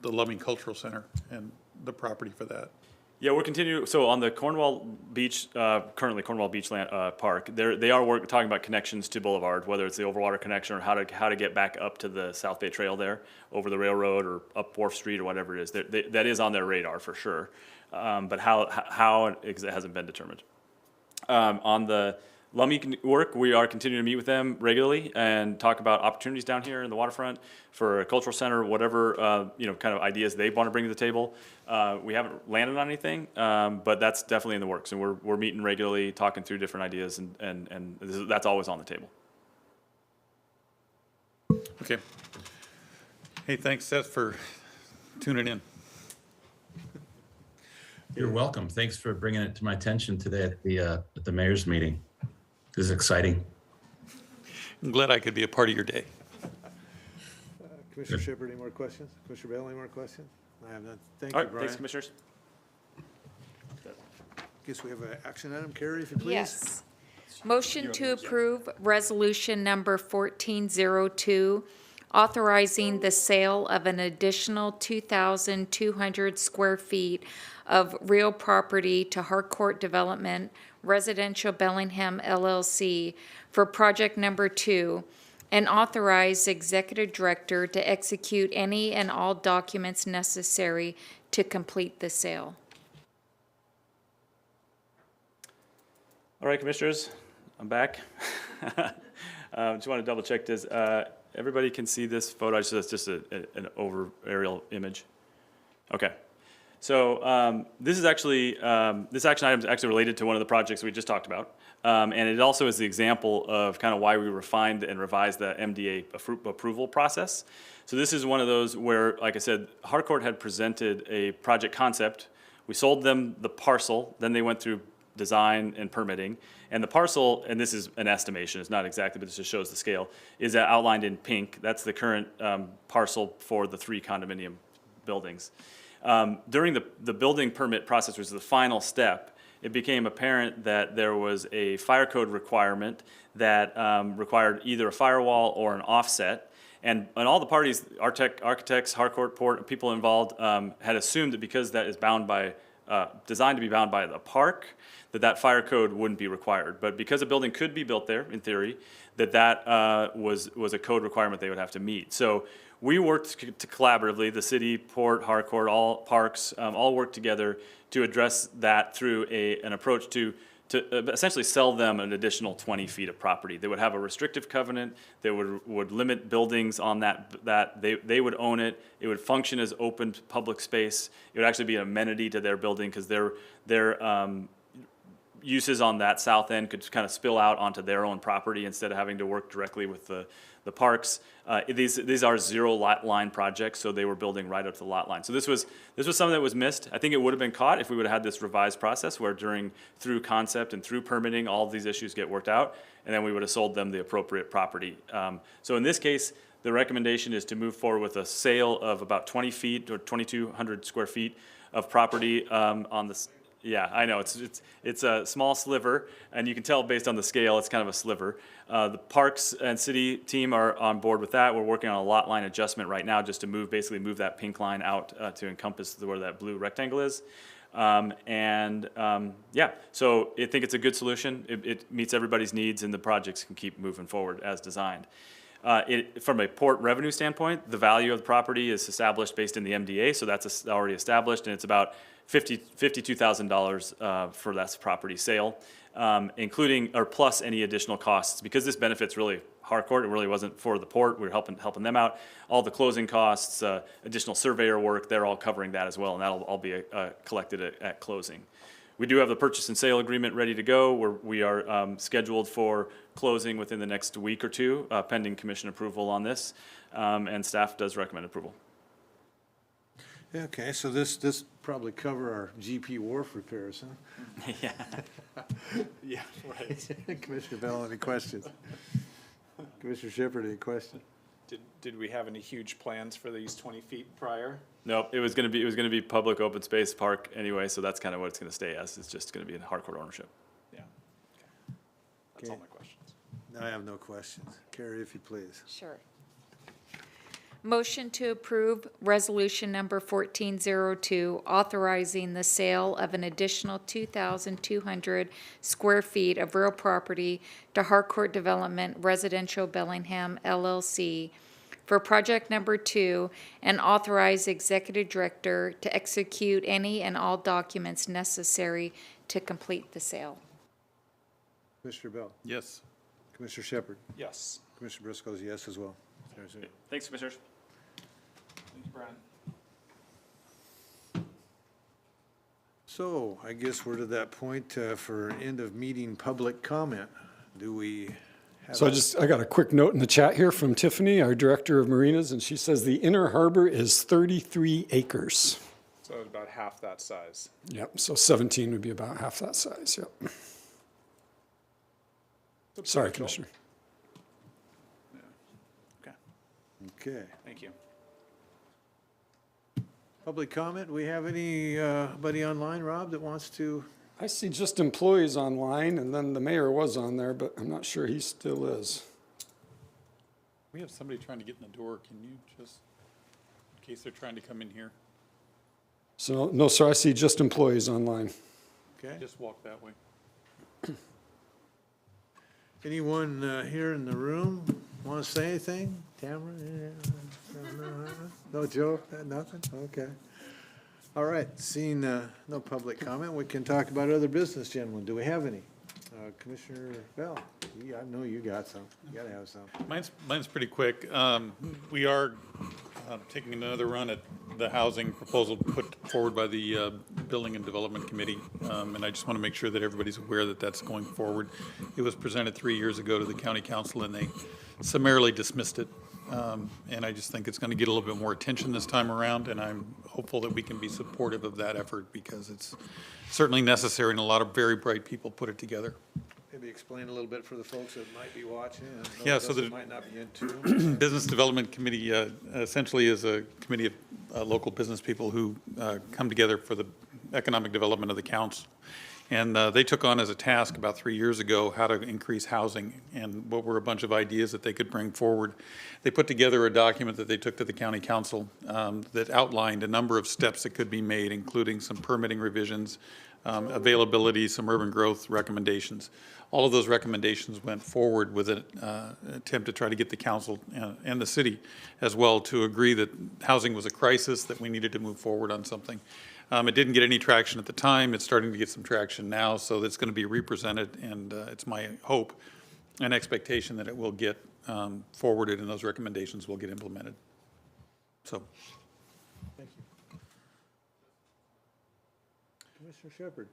Loving Cultural Center and the property for that? Yeah, we're continuing. So on the Cornwall Beach, currently Cornwall Beachland Park, they are talking about connections to Boulevard, whether it's the overwater connection or how to get back up to the South Bay Trail there, over the railroad or up 4th Street or whatever it is. That is on their radar for sure. But how it hasn't been determined. On the Lummi work, we are continuing to meet with them regularly and talk about opportunities down here in the waterfront for a cultural center, whatever kind of ideas they want to bring to the table. We haven't landed on anything, but that's definitely in the works, and we're meeting regularly, talking through different ideas, and that's always on the table. Okay. Hey, thanks, Seth, for tuning in. You're welcome. Thanks for bringing it to my attention today at the mayor's meeting. This is exciting. I'm glad I could be a part of your day. Commissioner Shepard, any more questions? Commissioner Bell, any more questions? I have none. Thank All you, right, Brian. thanks, commissioners. Guess we have an action item. Carrie, if you please. Yes. Motion to approve resolution number 1402, authorizing the sale of an additional 2,200 square feet of real property to Harcourt Development Residential Bellingham LLC for project number 2, and authorize executive director to execute any and all documents necessary to complete the sale. All right, commissioners, I'm back. Just want to double check, does everybody can see this photo? It's just an over aerial image. Okay. So this is actually, this action item is actually related to one of the projects we just talked about. And it also is the example of kind of why we refined and revised the Mda approval process. So this is one of those where, like I said, Harcourt had presented a project concept. We sold them the parcel, then they went through design and permitting. And the parcel, and this is an estimation, it's not exactly, but this just shows the scale, is outlined in pink. That's the current parcel for the 3 condominium buildings. During the building permit process, which was the final step, it became apparent that there was a fire code requirement that required either a firewall or an offset. And all the parties, architects, Harcourt, Port, people involved, had assumed that because that is bound by, designed to be bound by the park, that fire code wouldn't be required. But because a building could be built there, in theory, that was a code requirement they would have to meet. So we worked to collaboratively, the city, Port, Harcourt, all parks, all worked together to address that through an approach to essentially sell them an additional 20 feet of property. They would have a restrictive covenant that would limit buildings on that they would own it. It would function as open public space. It would actually be an amenity to their building because their uses on that south end could kind of spill out onto their own property instead of having to work directly with the parks. These are 0 lot line projects, so they were building right up to the lot line. So this was something that was missed. I think it would have been caught if we would have had this revised process where through concept and through permitting, all of these issues get worked out, and then we would have sold them the appropriate property. So in this case, the recommendation is to move forward with a sale of about 20 feet or 2,200 square feet of property on the. Yeah, I know, it's a small sliver, and you can tell based on the scale, it's kind of a sliver. The Parks and City team are on board with that. We're working on a lot line adjustment right now just to basically move that pink line out to encompass where that blue rectangle is. Yeah, so I think it's a good solution. It meets everybody's needs, and the projects can keep moving forward as designed. From a port revenue standpoint, the value of the property is established based in the MDA, so that's already established, and it's about $52,000 for that property sale, including or plus any additional costs. Because this benefits really Harcourt, it really wasn't for the port. We were helping them out. All the closing costs, additional surveyor work, they're all covering that as well, and that'll all be collected at closing. We do have the purchase and sale agreement ready to go. We are scheduled for closing within the next week or two, pending commission approval on this, and staff does recommend approval. Okay, so this probably cover our GP wharf repairs, huh? Yeah. Yeah, right. Commissioner Bell, any questions? Commissioner Shepherd, any questions? Did we have any huge plans for these 20 feet prior? No, it was gonna be public open space park anyway, so that's kind of what it's gonna stay as. It's just gonna be in Harcourt ownership. Yeah. Okay. That's all my questions. I have no questions. Carrie, if you please. Sure. Motion to approve resolution number 1402, authorizing the sale of an additional 2,200 square feet of real property to Harcourt Development Residential Bellingham LLC for project number 2, and authorize executive director to execute any and all documents necessary to complete the sale. Commissioner Bell. Yes. Commissioner Shepherd. Yes. Commissioner Briscoe is yes as well. Thanks, Commissioners. Thank you, Brian. So I guess we're to that point for end of meeting public comment. Do we have? So I got a quick note in the chat here from Tiffany, our Director of Marinas, and she says the inner harbor is 33 acres. So about half that size. Yep, so 17 would be about half that size, yep. Sorry, Commissioner. Okay. Okay. Thank you. Public comment, do we have anybody online, Rob, that wants to? I see just employees online, and then the mayor was on there, but I'm not sure he still is. We have somebody trying to get in the door. Can you just, in case they're trying to come in here, So, no, sir, I see just employees online. Okay. just walk that way? Anyone here in the room want to say anything? Tamara? No, Joe? Nothing? Okay. All right, seeing no public comment, we can talk about other business, gentlemen. Do we have any? Commissioner Bell, I know you got some. You gotta have some. Mine's pretty quick. We are taking another run at the housing proposal put forward by the Building and Development Committee. And I just want to make sure that everybody's aware that that's going forward. It was presented 3 years ago to the county council and they summarily dismissed it. And I just think it's going to get a little bit more attention this time around, and I'm hopeful that we can be supportive of that effort because it's certainly necessary and a lot of very bright people put it together. Maybe explain a little bit for the folks that might be watching and those Yeah, of so us that the- might not be into. Business Development Committee essentially is a committee of local business people who come together for the economic development of the council. And they took on as a task about 3 years ago how to increase housing and what were a bunch of ideas that they could bring forward. They put together a document that they took to the county council that outlined a number of steps that could be made, including some permitting revisions, availability, some urban growth recommendations. All of those recommendations went forward with an attempt to try to get the council and the city as well to agree that housing was a crisis, that we needed to move forward on something. It didn't get any traction at the time. It's starting to get some traction now, so it's going to be represented, and it's my hope and expectation that it will get forwarded and those recommendations will get implemented. So. Thank you. Commissioner Shepherd.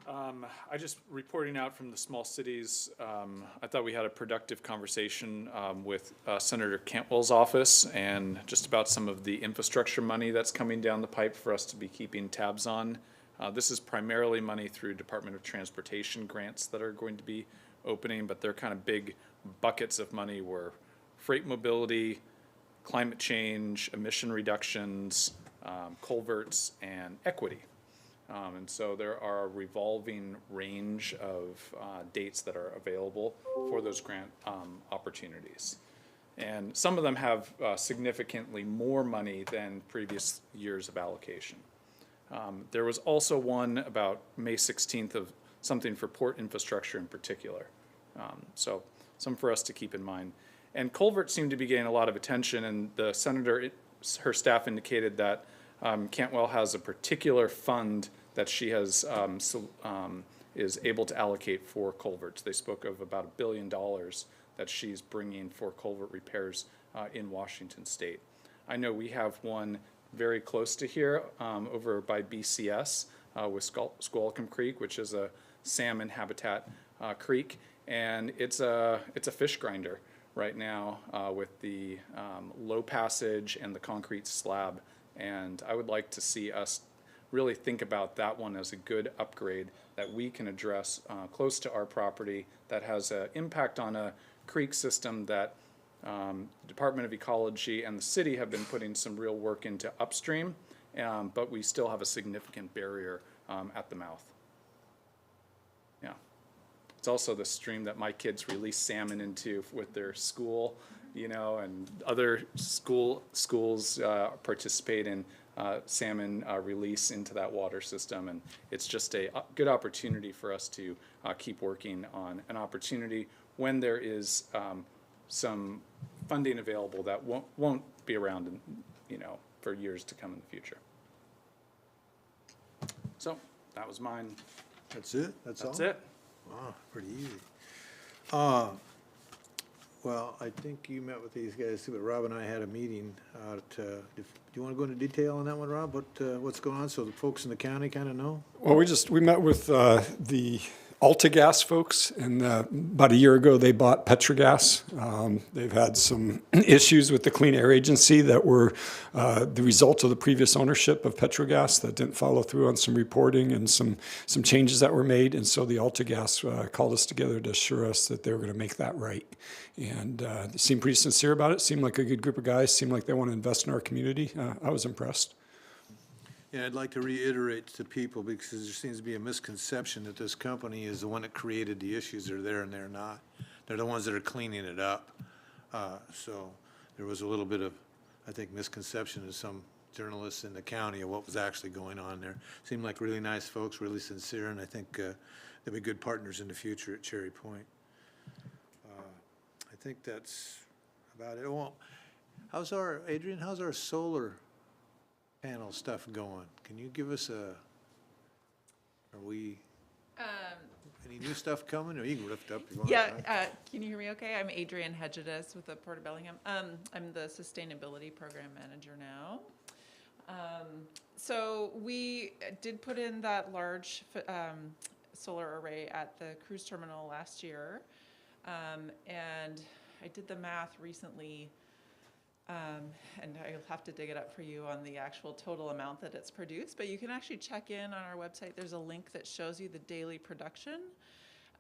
I just reporting out from the small cities. I thought we had a productive conversation with Senator Cantwell's office and just about some of the infrastructure money that's coming down the pipe for us to be keeping tabs on. This is primarily money through Department of Transportation grants that are going to be opening, but they're kind of big buckets of money were freight mobility, climate change, emission reductions, culverts, and equity. And so there are a revolving range of dates that are available for those grant opportunities. And some of them have significantly more money than previous years of allocation. There was also one about May 16th of something for port infrastructure in particular. So some for us to keep in mind. And culverts seem to be getting a lot of attention, and the senator, her staff indicated that Cantwell has a particular fund that she has is able to allocate for culverts. They spoke of about $1 billion that she's bringing for culvert repairs in Washington State. I know we have one very close to here over by BCS with Squalicum Creek, which is a salmon habitat creek, and it's a fish grinder right now with the low passage and the concrete slab. And I would like to see us really think about that one as a good upgrade that we can address close to our property that has an impact on a creek system that the Department of Ecology and the city have been putting some real work into upstream, but we still have a significant barrier at the mouth. Yeah. It's also the stream that my kids release salmon into with their school, you know, and other schools participate in salmon release into that water system. And it's just a good opportunity for us to keep working on an opportunity when there is some funding available that won't be around, for years to come in the future. So that was mine. That's it? That's all? That's it. Wow, pretty easy. Well, I think you met with these guys too, but Rob and I had a meeting out, do you want to go into detail on that one, Rob? What's going on, so the folks in the county kind of know? Well, we met with the AltaGas folks, and about a year ago, they bought Petrogas. They've had some issues with the Clean Air Agency that were the result of the previous ownership of Petrogas that didn't follow through on some reporting and some changes that were made. And so the AltaGas called us together to assure us that they were going to make that right. And they seemed pretty sincere about it, seemed like a good group of guys, seemed like they want to invest in our community. I was impressed. Yeah, I'd like to reiterate to people, because there seems to be a misconception that this company is the one that created the issues that are there, and they're not. They're the ones that are cleaning it up. So there was a little bit of, I think, misconception of some journalists in the county of what was actually going on there. Seemed like really nice folks, really sincere, and I think they'll be good partners in the future at Cherry Point. I think that's about it. Well, Adrian, how's our solar panel stuff going? Can you give us any new stuff coming, or you can lift up if you want. Yeah, can you hear me okay? I'm Adrienne Hedgedes with the Port of Bellingham. I'm the Sustainability Program Manager now. So we did put in that large solar array at the cruise terminal last year. And I did the math recently, and I'll have to dig it up for you on the actual total amount that it's produced, but you can actually check in on our website. There's a link that shows you the daily production,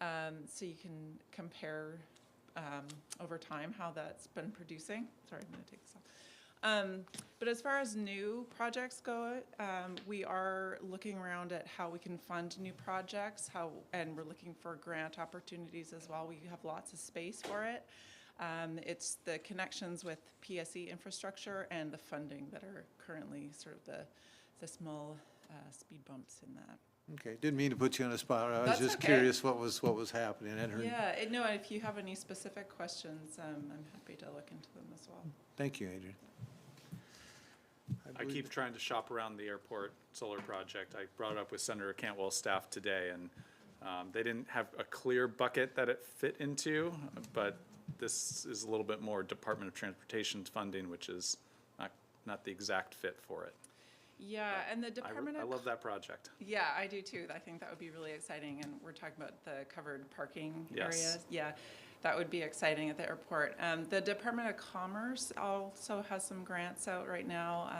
so you can compare over time how that's been producing. Sorry, I'm going to take this off. But as far as new projects go, we are looking around at how we can fund new projects, and we're looking for grant opportunities as well. We have lots of space for it. It's the connections with PSE infrastructure and the funding that are currently sort of the small speed bumps in that. Okay, didn't mean to put you on the spot. I was That's just okay. curious what was happening. I hadn't heard. Yeah, no, if you have any specific questions, I'm happy to look into them as well. Thank you, Adrian. I keep trying to shop around the airport solar project. I brought it up with Senator Cantwell's staff today, and they didn't have a clear bucket that it fit into, but this is a little bit more Department of Transportation funding, which is not the exact fit for it. Yeah, and the Department I of love that project. Yeah, I do too. I think that would be really exciting. And we're talking about the covered parking Yes. areas. Yeah, that would be exciting at the airport. The Department of Commerce also has some grants out right now.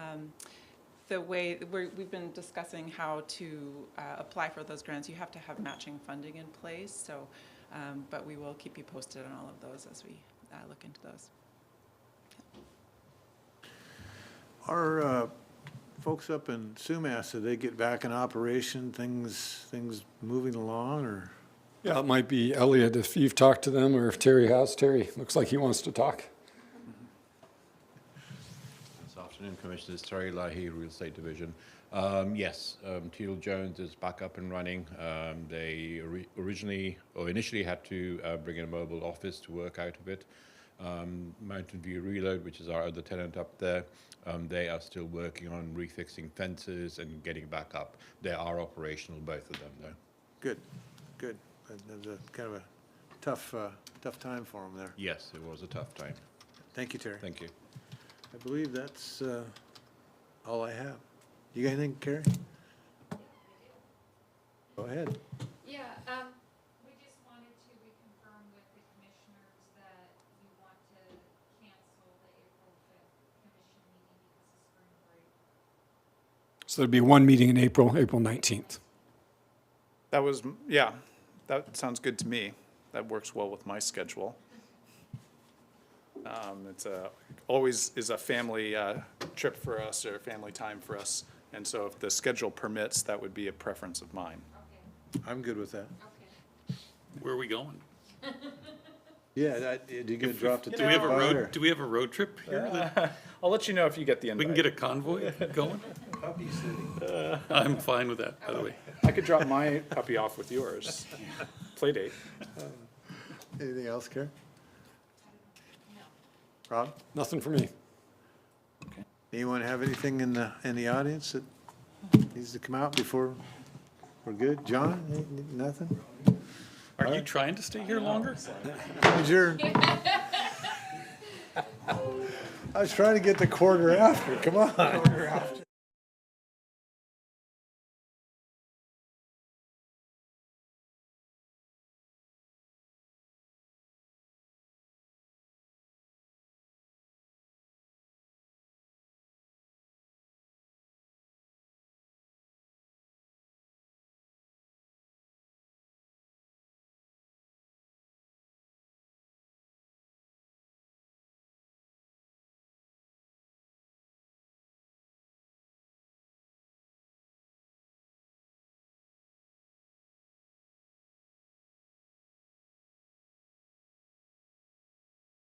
The way we've been discussing how to apply for those grants, you have to have matching funding in place. So, but we will keep you posted on all of those as we look into those. Our folks up in Sumas, did they get back in operation? Things moving along, or? Yeah, it might be Elliot if you've talked to them, or if Terry has. Terry, looks like he wants to talk. This afternoon, Commissioners. Terry Lahey, Real Estate Division. Yes, Teal Jones is back up and running. They initially had to bring in a mobile office to work out of it. Mountain View Reload, which is our other tenant up there, they are still working on refixing fences and getting back up. They are operational, both of them, though. Good. That was kind of a tough time for them there. Yes, it was a tough time. Thank you, Terry. Thank you. I believe that's all I have. You got anything, Carrie? Go ahead. Yeah, we just wanted to reconfirm with the commissioners that you want to cancel the April 5th commission meeting because of spring break. So there'd be one meeting in April 19th. That sounds good to me. That works well with my schedule. It's always is a family trip for us, or family time for us. And so if the schedule permits, that would be a preference of mine. I'm good with that. Okay. Where are we going? Yeah, did you get dropped at Do we have a Tucson, or- road, do we have a road trip here that I'll let you know if you get the invite. we can get a convoy going? Puppy City. I'm fine with that, by the way. I could drop my puppy off with yours. Play date. Anything else, Karen? Rob? Nothing for me. Anyone have anything in the audience that needs to come out before we're good? John, nothing? Are you trying to stay here longer? Adjourn. I was trying to get the quarter after, come on.